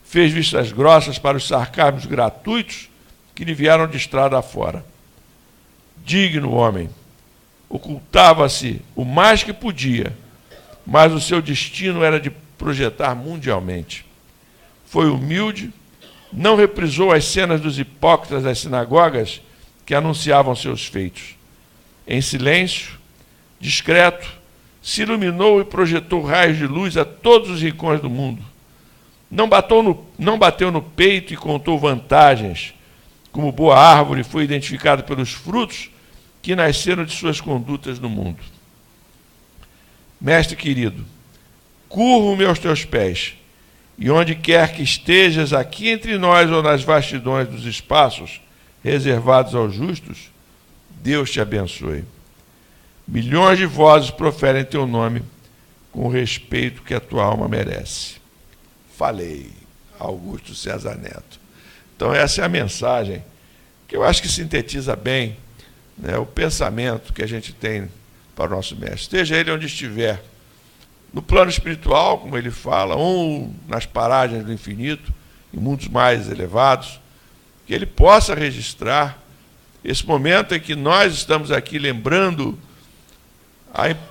Fez vistas grossas para os sarcasmos gratuitos que lhe vieram de estrada afora. Digno homem, ocultava-se o mais que podia, mas o seu destino era de projetar mundialmente. Foi humilde, não reprisou as cenas dos hipócritas das sinagogas que anunciavam seus feitos. Em silêncio, discreto, se iluminou e projetou raios de luz a todos os rincões do mundo. Não bateu no peito e contou vantagens. Como boa árvore, foi identificado pelos frutos que nasceram de suas condutas no mundo. Mestre querido, curvo-me aos teus pés, e onde quer que estejas, aqui entre nós ou nas vastidões dos espaços reservados aos justos, Deus te abençoe. Milhões de vozes proferem teu nome com o respeito que a tua alma merece. Falei, Augusto César Neto. Então essa é a mensagem que eu acho que sintetiza bem, né, o pensamento que a gente tem para o nosso mestre. Esteja ele onde estiver, no plano espiritual, como ele fala, ou nas paragens do infinito, em mundos mais elevados, que ele possa registrar esse momento em que nós estamos aqui lembrando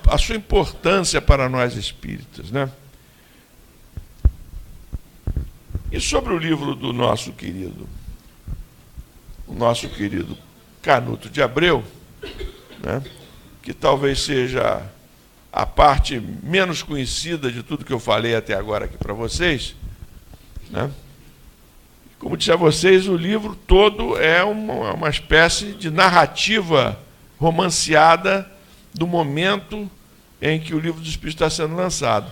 a sua importância para nós espíritas, né? E sobre o livro do nosso querido Canuto de Abreu, né, que talvez seja a parte menos conhecida de tudo que eu falei até agora aqui para vocês, né? Como disse a vocês, o livro todo é uma espécie de narrativa romanceada do momento em que o Livro dos Espíritos está sendo lançado.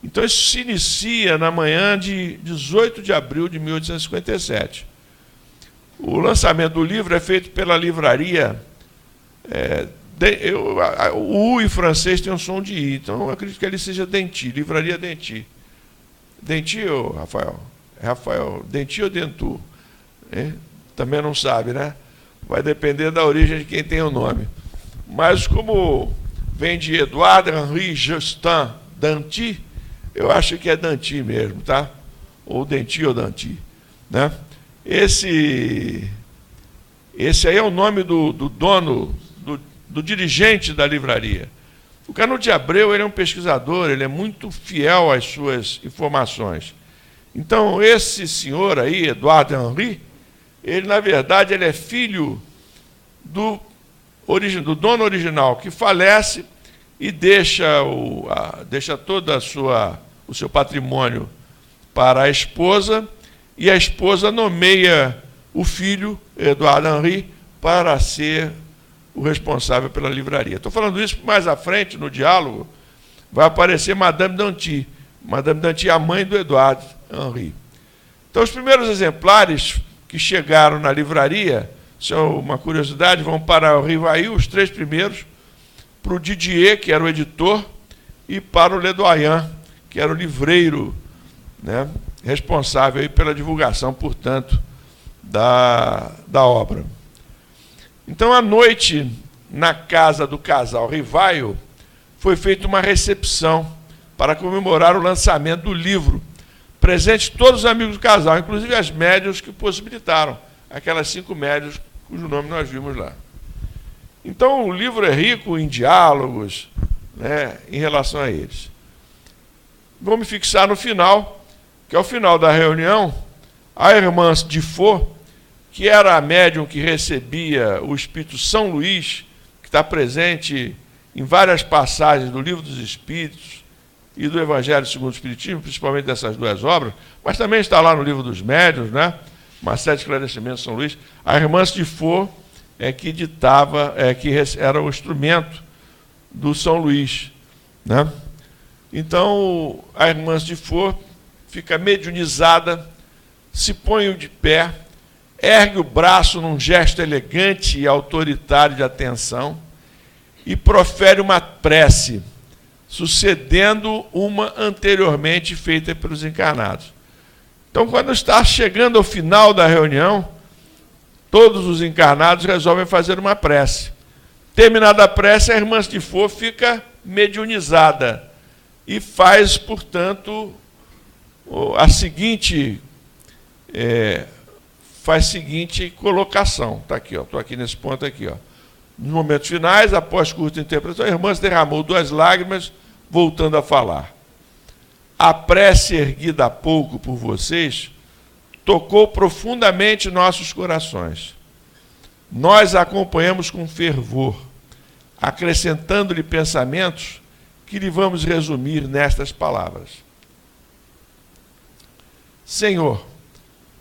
Então isso se inicia na manhã de 18 de abril de 1857. O lançamento do livro é feito pela livraria... o U em francês tem um som de I, então eu acredito que ele seja Denti, livraria Denti. Denti, Rafael? Rafael, Denti ou Dentu? Também não sabe, né? Vai depender da origem de quem tem o nome. Mas como vem de Edouard Henri Justin Danty, eu acho que é Danty mesmo, tá? Ou Denti ou Danty, né? Esse aí é o nome do dono, do dirigente da livraria. O Canuto de Abreu, ele é um pesquisador, ele é muito fiel às suas informações. Então, esse senhor aí, Edouard Henri, ele, na verdade, ele é filho do dono original, que falece e deixa todo o seu patrimônio para a esposa, e a esposa nomeia o filho, Edouard Henri, para ser o responsável pela livraria. Estou falando isso mais à frente, no diálogo, vai aparecer Madame Danty. Madame Danty é a mãe do Edouard Henri. Então, os primeiros exemplares que chegaram na livraria, são uma curiosidade, vão para o Rivail, os 3 primeiros, para o Didier, que era o editor, e para o Ledoyen, que era o livreiro, né, responsável aí pela divulgação, portanto, da obra. Então, à noite, na casa do casal Rivaio, foi feita uma recepção para comemorar o lançamento do livro. Presente todos os amigos do casal, inclusive as médiuns que possibilitaram, aquelas 5 médiuns cujo nome nós vimos lá. Então, o livro é rico em diálogos, né, em relação a eles. Vou me fixar no final, que ao final da reunião, a irmã de Faux, que era a médium que recebia o Espírito São Luís, que está presente em várias passagens do Livro dos Espíritos e do Evangelho segundo o Espiritismo, principalmente dessas 2 obras, mas também está lá no Livro dos Médiuns, né? Uma série de esclarecimentos de São Luís. A irmã de Faux é que ditava, que era o instrumento do São Luís, né? Então, a irmã de Faux fica mediunizada, se põe de pé, ergue o braço num gesto elegante e autoritário de atenção e profere uma prece, sucedendo uma anteriormente feita pelos encarnados. Então, quando está chegando ao final da reunião, todos os encarnados resolvem fazer uma prece. Terminada a prece, a irmã de Faux fica mediunizada e faz, portanto, a seguinte colocação. Está aqui, estou aqui nesse ponto aqui. Nos momentos finais, após curta interpretação, a irmã se derramou 2 lágrimas, voltando a falar. A prece erguida há pouco por vocês tocou profundamente nossos corações. Nós a acompanhamos com fervor, acrescentando-lhe pensamentos que lhe vamos resumir nestas palavras. Senhor,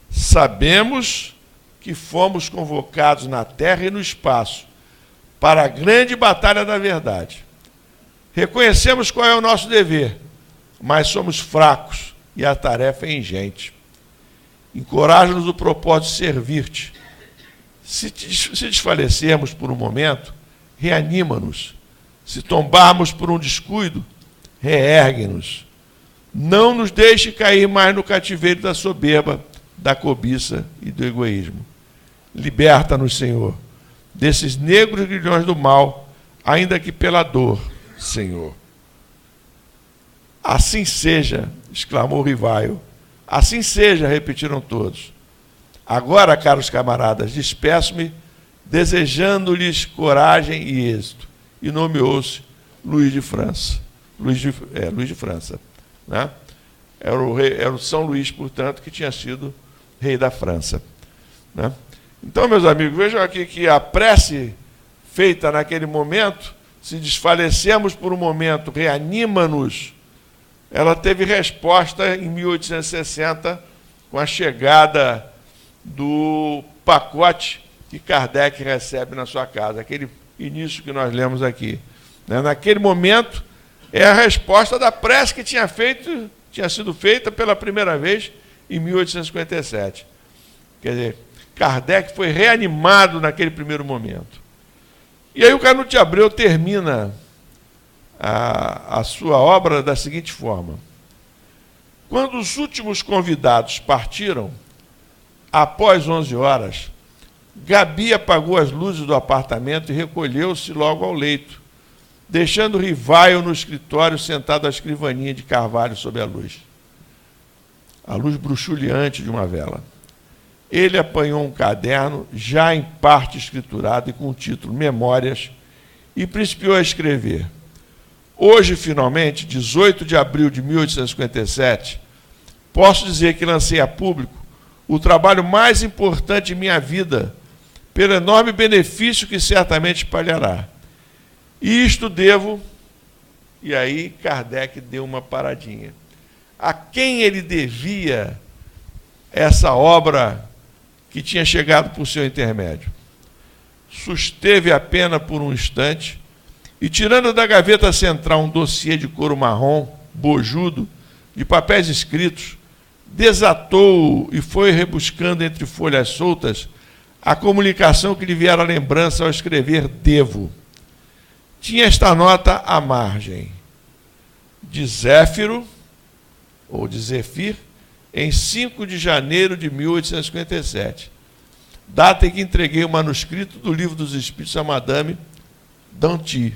sabemos que fomos convocados na terra e no espaço para a grande batalha da verdade. Reconhecemos qual é o nosso dever, mas somos fracos e a tarefa é ingente. Encoraja-nos o propósito de servir-te. Se desfalecermos por um momento, reanima-nos. Se tombarmos por um descuido, reergue-nos. Não nos deixe cair mais no cativeiro da soberba, da cobiça e do egoísmo. Liberta-nos, Senhor, desses negros grilhões do mal, ainda que pela dor, Senhor. Assim seja, exclamou Rivaio. Assim seja, repetiram todos. Agora, caros camaradas, despeço-me, desejando-lhes coragem e êxito. E nomeou-se Luís de França. Luís de França. Né? Era o São Luís, portanto, que tinha sido rei da França. Né? Então, meus amigos, vejam aqui que a prece feita naquele momento, se desfalecemos por um momento, reanima-nos, ela teve resposta em 1860, com a chegada do pacote que Kardec recebe na sua casa, aquele início que nós lemos aqui. Né? Naquele momento, é a resposta da prece que tinha sido feita pela primeira vez em 1857. Quer dizer, Kardec foi reanimado naquele primeiro momento. E aí o Canuto de Abreu termina a sua obra da seguinte forma. Quando os últimos convidados partiram, após 11 horas, Gabi apagou as luzes do apartamento e recolheu-se logo ao leito, deixando Rivaio no escritório sentado à escrivaninha de carvalho sob a luz bruxuleante de uma vela. Ele apanhou um caderno, já em parte escriturado e com o título Memórias, e principiou a escrever. Hoje, finalmente, 18 de abril de 1857, posso dizer que lancei a público o trabalho mais importante de minha vida, pelo enorme benefício que certamente espalhará. E isto devo, e aí Kardec deu uma paradinha. A quem ele devia essa obra que tinha chegado por seu intermédio? Susteve a pena por um instante e, tirando da gaveta central um dossiê de couro marrom, bojudo, de papéis escritos, desatou e foi rebuscando entre folhas soltas a comunicação que lhe viera à lembrança ao escrever devo. Tinha esta nota à margem. De Zéfiro, ou de Zefir, em 5 de janeiro de 1857. data em que entreguei o manuscrito do Livro dos Espíritos a Madame Danty,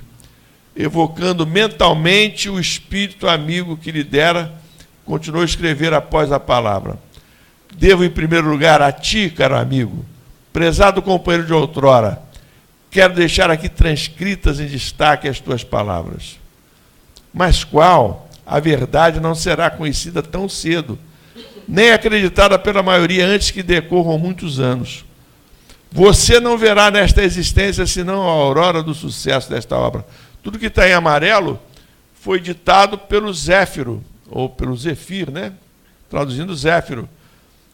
evocando mentalmente o espírito amigo que lhe dera, continuou a escrever após a palavra. Devo, em primeiro lugar, a ti, caro amigo, prezado companheiro de outrora, quero deixar aqui transcritas em destaque as tuas palavras. Mas qual? A verdade não será conhecida tão cedo, nem acreditada pela maioria antes que decorram muitos anos. Você não verá nesta existência senão a aurora do sucesso desta obra. Tudo que está em amarelo foi ditado pelo Zéfiro, ou pelo Zefir, né? Traduzindo Zéfiro,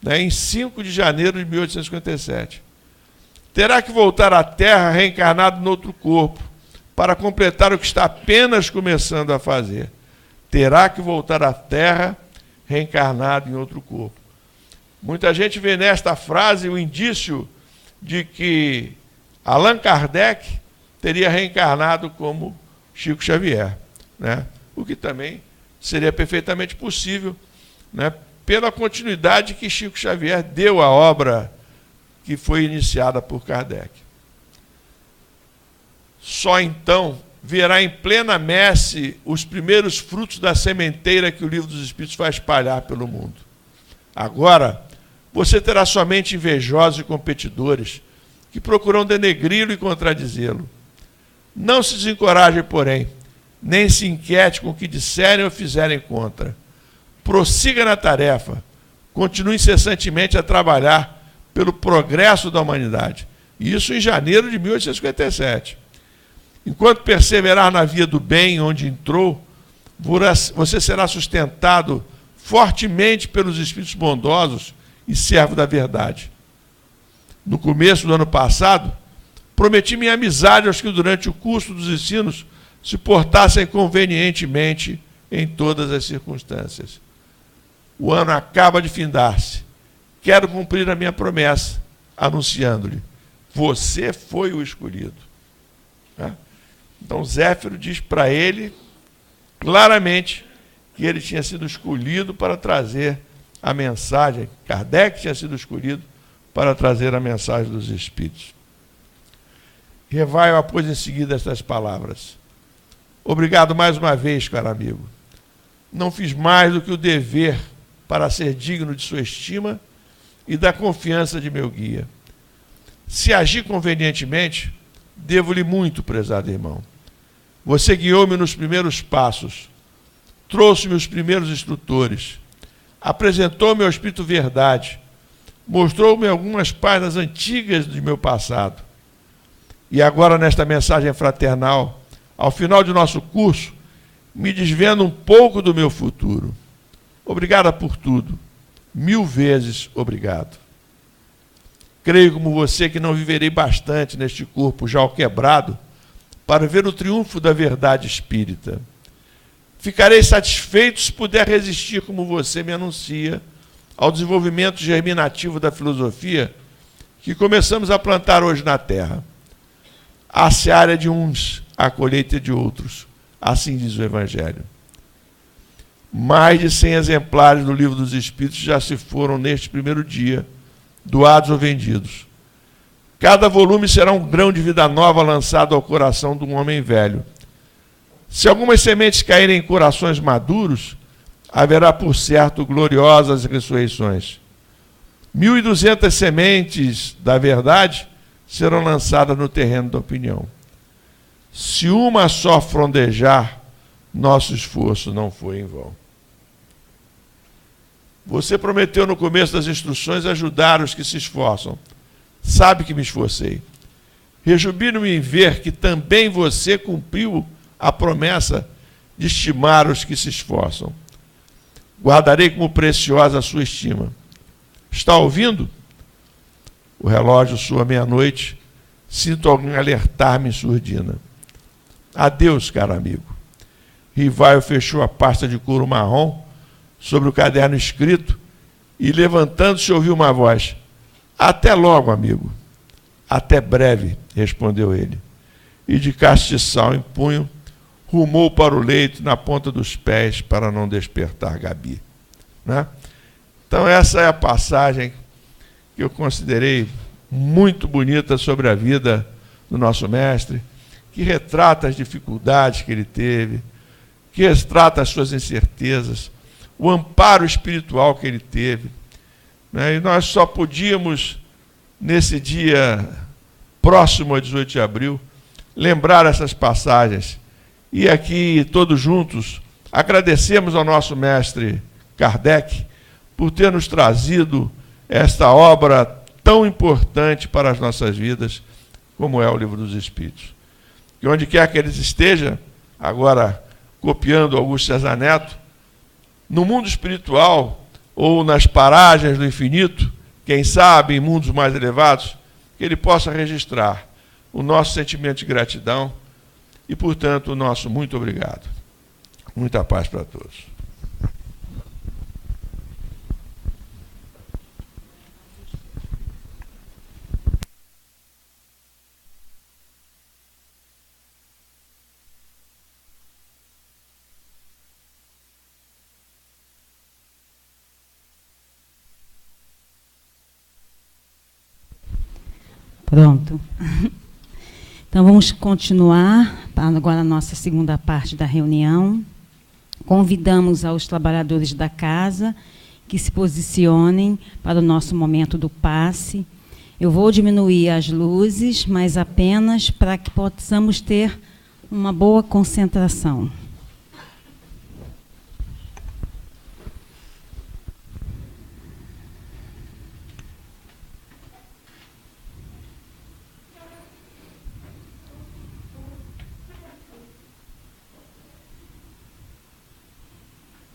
né? Em 5 de janeiro de 1857. Terá que voltar à Terra reencarnado noutro corpo, para completar o que está apenas começando a fazer. Terá que voltar à Terra reencarnado em outro corpo. Muita gente vê nesta frase o indício de que Allan Kardec teria reencarnado como Chico Xavier, né? O que também seria perfeitamente possível, né? Pela continuidade que Chico Xavier deu à obra que foi iniciada por Kardec. Só então verá em plena messe os primeiros frutos da sementeira que o Livro dos Espíritos vai espalhar pelo mundo. Agora, você terá somente invejosos e competidores que procuram denegri-lo e contradizê-lo. Não se desencoraje, porém, nem se inquiete com o que disserem ou fizerem contra. Prossiga na tarefa, continue incessantemente a trabalhar pelo progresso da humanidade. Isso em janeiro de 1857. Enquanto perseverar na via do bem onde entrou, você será sustentado fortemente pelos espíritos bondosos e servo da verdade. No começo do ano passado, prometi minha amizade aos que durante o curso dos ensinos se portassem convenientemente em todas as circunstâncias. O ano acaba de findar-se. Quero cumprir a minha promessa, anunciando-lhe: você foi o escolhido. Então Zéfiro diz para ele claramente que ele tinha sido escolhido para trazer a mensagem, Kardec tinha sido escolhido para trazer a mensagem dos Espíritos. Revaio após em seguida estas palavras: obrigado mais uma vez, caro amigo. Não fiz mais do que o dever para ser digno de sua estima e da confiança de meu guia. Se agi convenientemente, devo-lhe muito, prezado irmão. Você guiou-me nos primeiros passos, trouxe-me os primeiros instrutores, apresentou-me ao Espírito Verdade, mostrou-me algumas páginas antigas de meu passado. E agora, nesta mensagem fraternal, ao final de nosso curso, me desvenda um pouco do meu futuro. Obrigada por tudo. 1000 vezes obrigado. Creio como você que não viverei bastante neste corpo já quebrado para ver o triunfo da verdade espírita. Ficarei satisfeito se puder resistir, como você me anuncia, ao desenvolvimento germinativo da filosofia que começamos a plantar hoje na Terra. A seara de uns, a colheita de outros. Assim diz o Evangelho. Mais de 100 exemplares do Livro dos Espíritos já se foram neste primeiro dia, doados ou vendidos. Cada volume será um grão de vida nova lançado ao coração de um homem velho. Se algumas sementes caírem em corações maduros, haverá por certo gloriosas ressurreições. 1.200 sementes da verdade serão lançadas no terreno da opinião. Se uma só frondejar, nosso esforço não foi em vão. Você prometeu no começo das instruções ajudar os que se esforçam. Sabe que me esforcei. Rejubilo-me em ver que também você cumpriu a promessa de estimar os que se esforçam. Guardarei como preciosa a sua estima. Está ouvindo? O relógio soa meia-noite. Sinto alguém alertar-me em surdina. Adeus, caro amigo. Rivaio fechou a pasta de couro marrom sobre o caderno escrito e, levantando-se, ouviu uma voz. Até logo, amigo. Até breve, respondeu ele. E de castiçal em punho, rumou para o leito na ponta dos pés para não despertar Gabi. Né? Então essa é a passagem que eu considerei muito bonita sobre a vida do nosso mestre, que retrata as dificuldades que ele teve, que retrata as suas incertezas, o amparo espiritual que ele teve, né? E nós só podíamos, nesse dia próximo a 18 de abril, lembrar essas passagens. E aqui, todos juntos, agradecemos ao nosso mestre Kardec por ter nos trazido esta obra tão importante para as nossas vidas, como é o Livro dos Espíritos. E onde quer que eles estejam, agora copiando Augusto César Neto, no mundo espiritual ou nas paragens do infinito, quem sabe em mundos mais elevados, que ele possa registrar o nosso sentimento de gratidão e, portanto, o nosso muito obrigado. Muita paz para todos. Pronto. Então, vamos continuar para agora a nossa segunda parte da reunião. Convidamos aos trabalhadores da casa que se posicionem para o nosso momento do passe. Eu vou diminuir as luzes, mas apenas para que possamos ter uma boa concentração.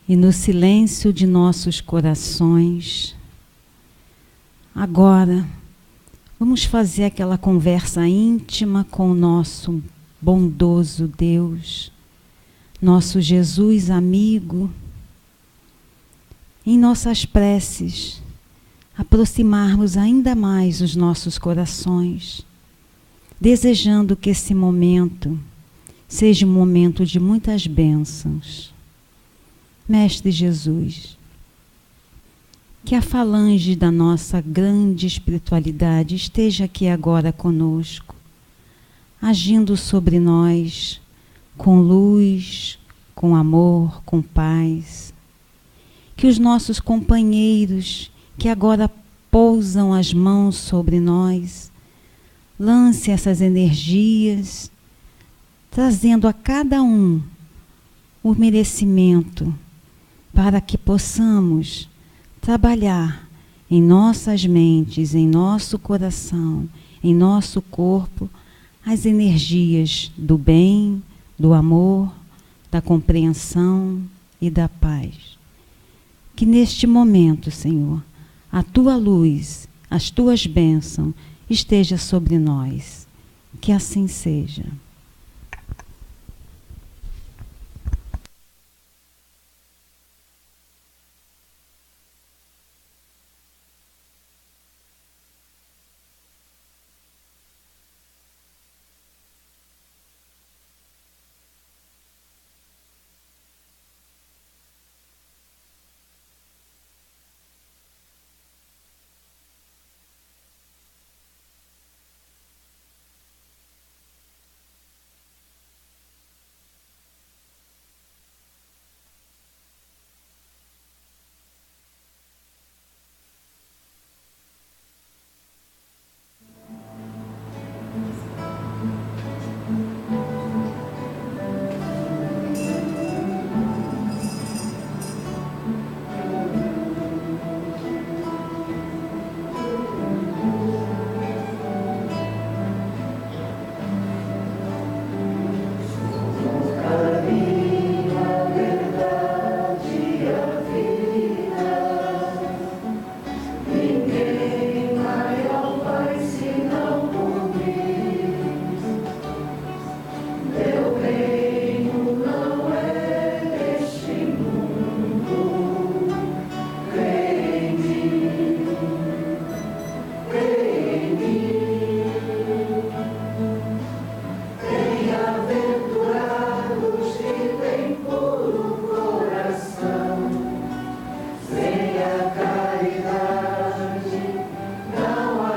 E no silêncio de nossos corações, agora, vamos fazer aquela conversa íntima com o nosso bondoso Deus, nosso Jesus amigo, em nossas preces, aproximarmos ainda mais os nossos corações, desejando que esse momento seja um momento de muitas bênçãos. Mestre Jesus, que a falange da nossa grande espiritualidade esteja aqui agora conosco, agindo sobre nós com luz, com amor, com paz. Que os nossos companheiros que agora pousam as mãos sobre nós, lance essas energias, trazendo a cada um o merecimento, para que possamos trabalhar em nossas mentes, em nosso coração, em nosso corpo, as energias do bem, do amor, da compreensão e da paz. Que neste momento, Senhor, a Tua luz, as Tuas bênçãos esteja sobre nós. Que assim seja.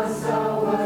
Salva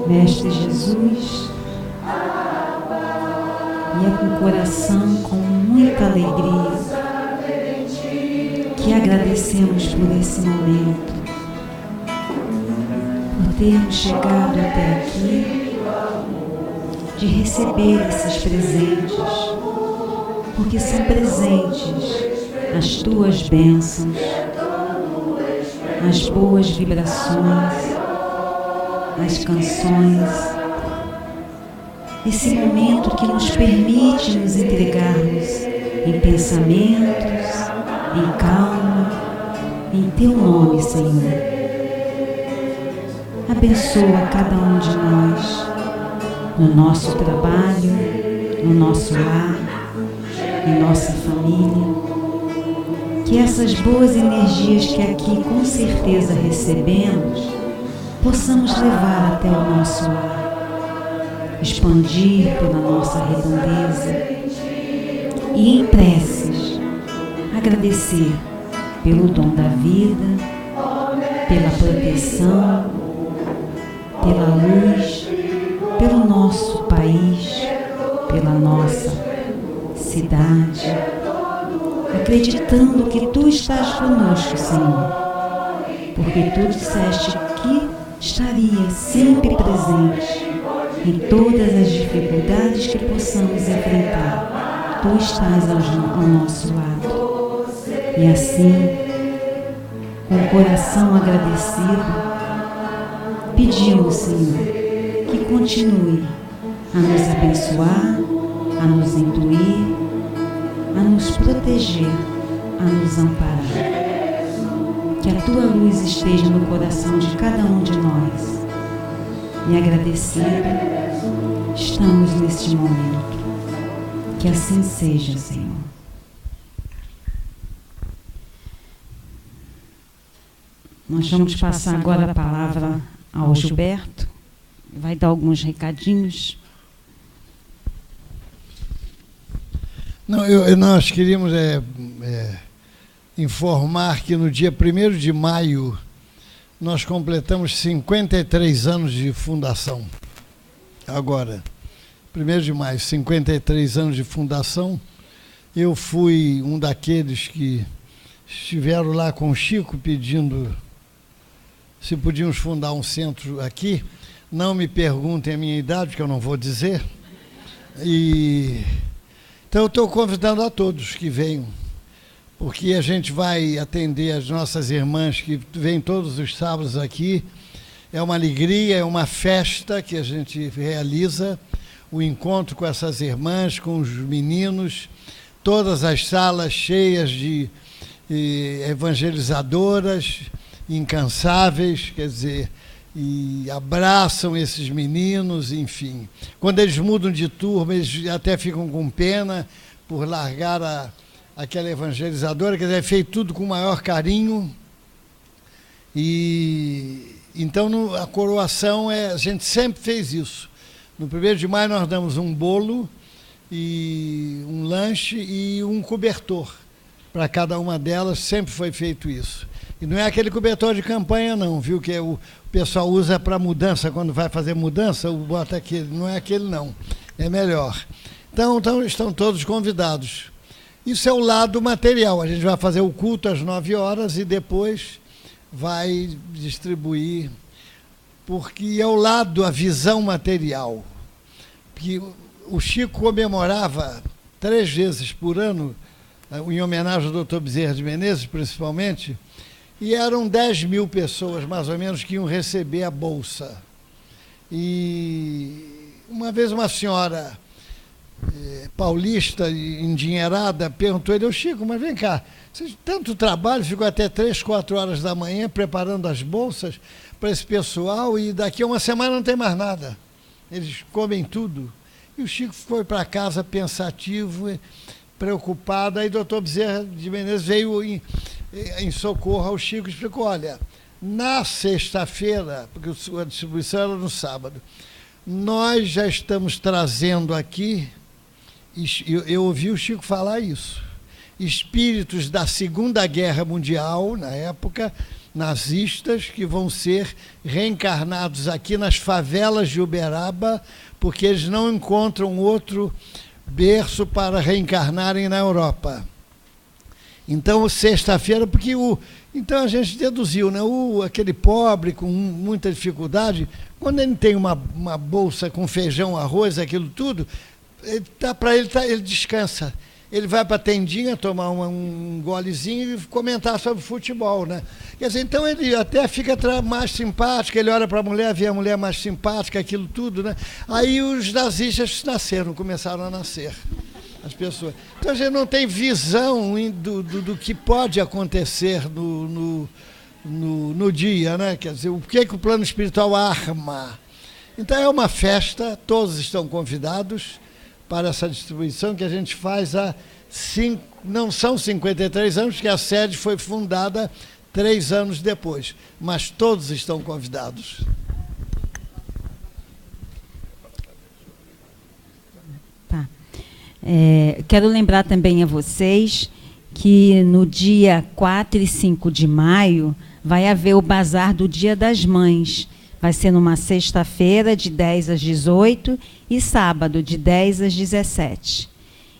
Mestre Jesus, e é com o coração com muita alegria que agradecemos por esse momento, por termos chegado até aqui, de receber esses presentes, porque são presentes as tuas bênçãos, as boas vibrações, as canções, esse momento que nos permite nos entregarmos em pensamentos, em calma, em Teu nome, Senhor. Abençoa cada um de nós, no nosso trabalho, no nosso lar, em nossa família, que essas boas energias que aqui com certeza recebemos, possamos levar até o nosso lar, expandir pela nossa redondeza e em preces agradecer pelo dom da vida, pela proteção, pela luz, pelo nosso país, pela nossa cidade, acreditando que Tu estás conosco, Senhor, porque Tu disseste que estaria sempre presente em todas as dificuldades que possamos enfrentar. Tu estás ao nosso lado. E assim, com o coração agradecido, pedimos, Senhor, que continue a nos abençoar, a nos intuir, a nos proteger, a nos amparar. Que a Tua luz esteja no coração de cada um de nós. E agradecido, estamos neste momento. Que assim seja, Senhor. Nós vamos passar agora a palavra ao Gilberto. Vai dar alguns recadinhos. Não, nós queríamos informar que no dia 1º de maio nós completamos 53 anos de fundação. Agora, 1º de maio, 53 anos de fundação. Eu fui um daqueles que estiveram lá com o Chico pedindo se podíamos fundar um centro aqui. Não me perguntem a minha idade, que eu não vou dizer. Então eu estou convidando a todos que venham, porque a gente vai atender as nossas irmãs que vêm todos os sábados aqui. É uma alegria, é uma festa que a gente realiza, o encontro com essas irmãs, com os meninos, todas as salas cheias de evangelizadoras incansáveis, quer dizer, e abraçam esses meninos, enfim. Quando eles mudam de turma, eles até ficam com pena por largar aquela evangelizadora, quer dizer, é feito tudo com o maior carinho. E então a coroação a gente sempre fez isso. No 1º de maio nós damos um bolo, e um lanche e um cobertor para cada uma delas, sempre foi feito isso. E não é aquele cobertor de campanha não, viu, que o pessoal usa para mudança, quando vai fazer mudança, bota aquele, não é aquele não, é melhor. Então estão todos convidados. Isso é o lado material. A gente vai fazer o culto às 9 horas e depois vai distribuir, porque é o lado, a visão material. Que o Chico comemorava 3 vezes por ano, em homenagem ao Dr. Bezerra de Menezes, principalmente, e eram 10 mil pessoas, mais ou menos, que iam receber a bolsa. E uma vez uma senhora paulista, endinheirada, perguntou ele: Chico, mas vem cá, você tanto trabalho, ficou até 3, 4 horas da manhã preparando as bolsas para esse pessoal e daqui a uma semana não tem mais nada. Eles comem tudo. E o Chico foi para casa pensativo, preocupado. Aí o doutor Bezerra de Menezes veio em socorro ao Chico e explicou: olha, na sexta-feira, porque a distribuição era no sábado, nós já estamos trazendo aqui, eu ouvi o Chico falar isso, espíritos da Segunda Guerra Mundial, na época, nazistas, que vão ser reencarnados aqui nas favelas de Uberaba, porque eles não encontram outro berço para reencarnarem na Europa. Então, sexta-feira, porque então a gente deduziu, né? Aquele pobre com muita dificuldade, quando ele tem uma bolsa com feijão, arroz, aquilo tudo, ele descansa. Ele vai para a tendinha tomar um golezinho e comentar sobre futebol, né? Quer dizer, então ele até fica mais simpático, ele olha para a mulher, vê a mulher mais simpática, aquilo tudo, né? Aí os nazistas começaram a nascer, as pessoas. Então a gente não tem visão do que pode acontecer no dia, né? Quer dizer, o que o plano espiritual arma. Então é uma festa, todos estão convidados para essa distribuição que a gente faz não são 53 anos, porque a sede foi fundada 3 anos depois, mas todos estão convidados. Tá. Quero lembrar também a vocês que no dia 4 e 5 de maio vai haver o Bazar do Dia das Mães. Vai ser numa sexta-feira, de 10 às 18, e sábado, de 10 às 17.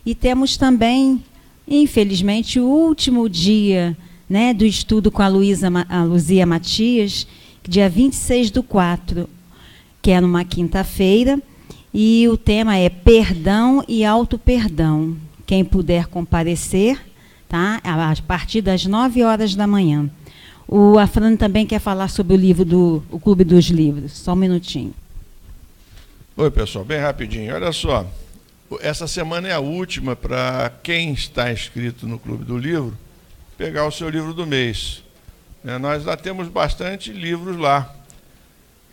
E temos também, infelizmente, o último dia, né, do estudo com a Luzia Matias, dia 26/4, que é numa quinta-feira, e o tema é perdão e auto-perdão. Quem puder comparecer, tá, a partir das 9 horas da manhã. O Afrânio também quer falar sobre o livro o Clube dos Livros. Só um minutinho. Oi, pessoal, bem rapidinho. Olha só, essa semana é a última para quem está inscrito no Clube do Livro pegar o seu livro do mês. Nós já temos bastante livros lá.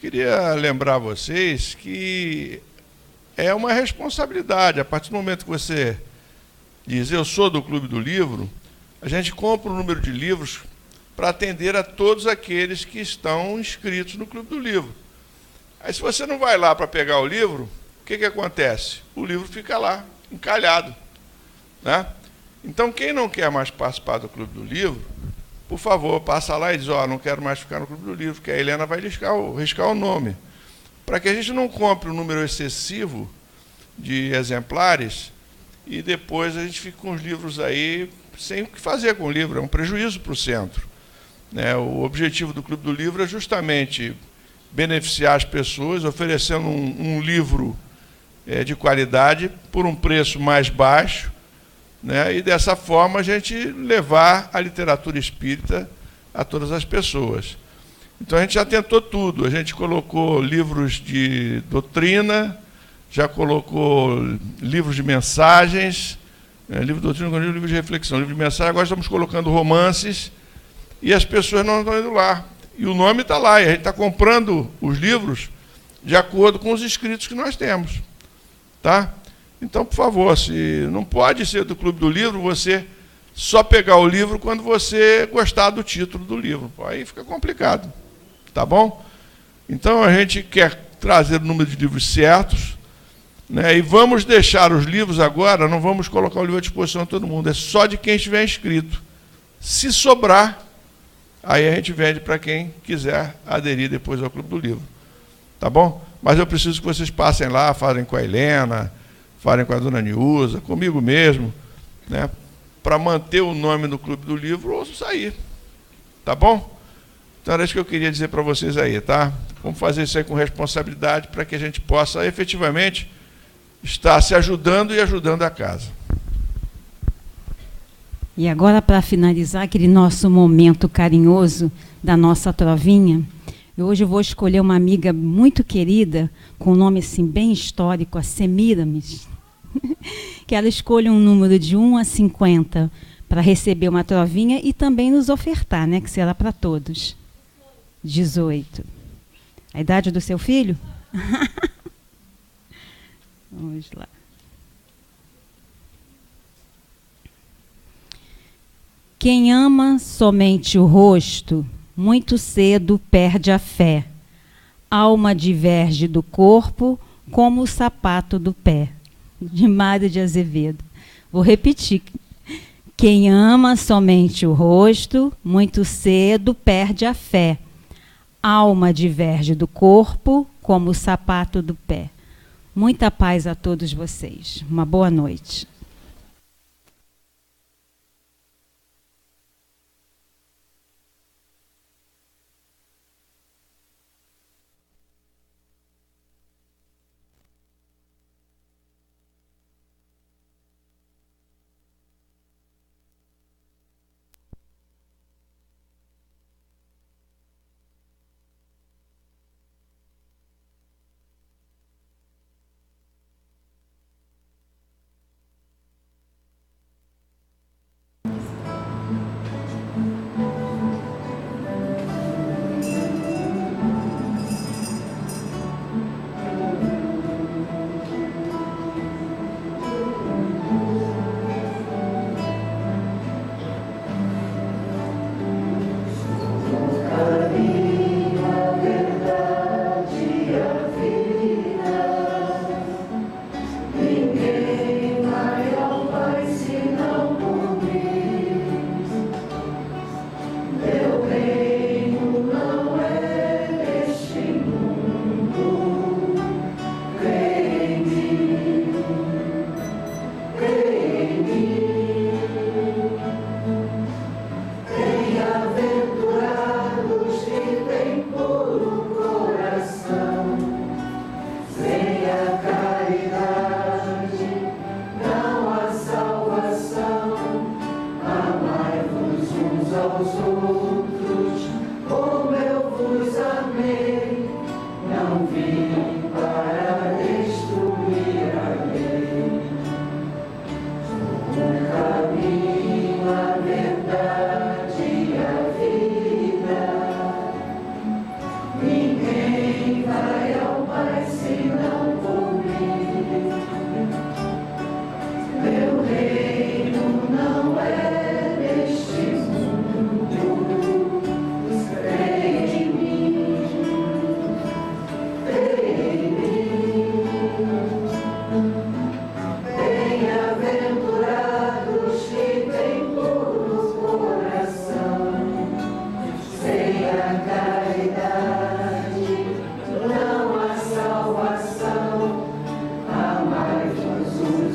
Queria lembrar vocês que é uma responsabilidade. A partir do momento que você diz, eu sou do Clube do Livro, a gente compra o número de livros para atender a todos aqueles que estão inscritos no Clube do Livro. Aí, se você não vai lá para pegar o livro, o que acontece? O livro fica lá, encalhado, né? Então, quem não quer mais participar do Clube do Livro, por favor, passa lá e diz: não quero mais ficar no Clube do Livro, que a Helena vai riscar o nome. Para que a gente não compre um número excessivo de exemplares e depois a gente fique com os livros aí sem o que fazer com o livro. É um prejuízo para o centro. O objetivo do Clube do Livro é justamente beneficiar as pessoas, oferecendo um livro de qualidade por um preço mais baixo, né? E dessa forma a gente levar a literatura espírita a todas as pessoas. Então a gente já tentou tudo, a gente colocou livros de doutrina, já colocou livros de mensagens, livro de doutrina, livro de reflexão, livro de mensagem, agora estamos colocando romances, e as pessoas não estão indo lá. E o nome está lá, e a gente está comprando os livros de acordo com os inscritos que nós temos. Tá? Então, por favor, se não pode ser do Clube do Livro, você só pegar o livro quando você gostar do título do livro. Aí fica complicado. Tá bom? Então, a gente quer trazer o número de livros certos, né? E vamos deixar os livros agora, não vamos colocar o livro à disposição de todo mundo, é só de quem estiver inscrito. Se sobrar, aí a gente vende para quem quiser aderir depois ao Clube do Livro. Tá bom? Mas eu preciso que vocês passem lá, falem com a Helena, falem com a dona Niusa, comigo mesmo, né? para manter o nome no Clube do Livro ou sair. Tá bom? Então era isso que eu queria dizer para vocês aí, tá? Vamos fazer isso aí com responsabilidade para que a gente possa efetivamente estar se ajudando e ajudando a casa. E agora, para finalizar aquele nosso momento carinhoso da nossa trovinha, hoje eu vou escolher uma amiga muito querida, com um nome assim bem histórico, a Semiramis, que ela escolha um número de 1 a 50 para receber uma trovinha e também nos ofertar, né, que será para todos. 18. A idade do seu filho? Vamos lá. Quem ama somente o rosto, muito cedo perde a fé. Alma diverge do corpo, como o sapato do pé. De Mário de Azevedo. Vou repetir. Quem ama somente o rosto, muito cedo perde a fé. Alma diverge do corpo, como o sapato do pé. Muita paz a todos vocês. Uma boa noite.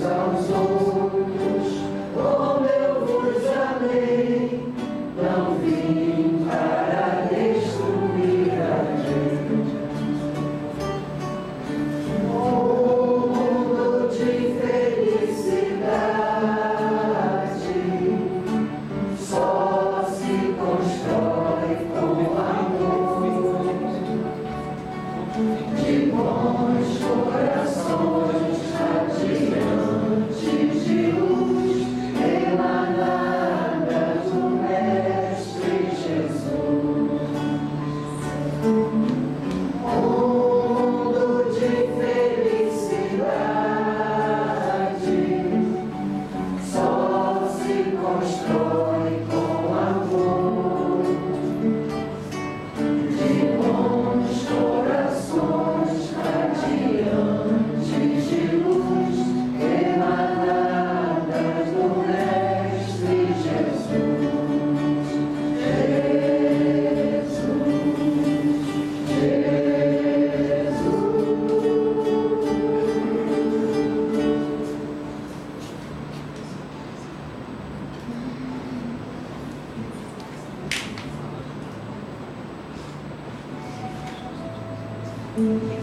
Aos outros, como eu vos amo. Thank you.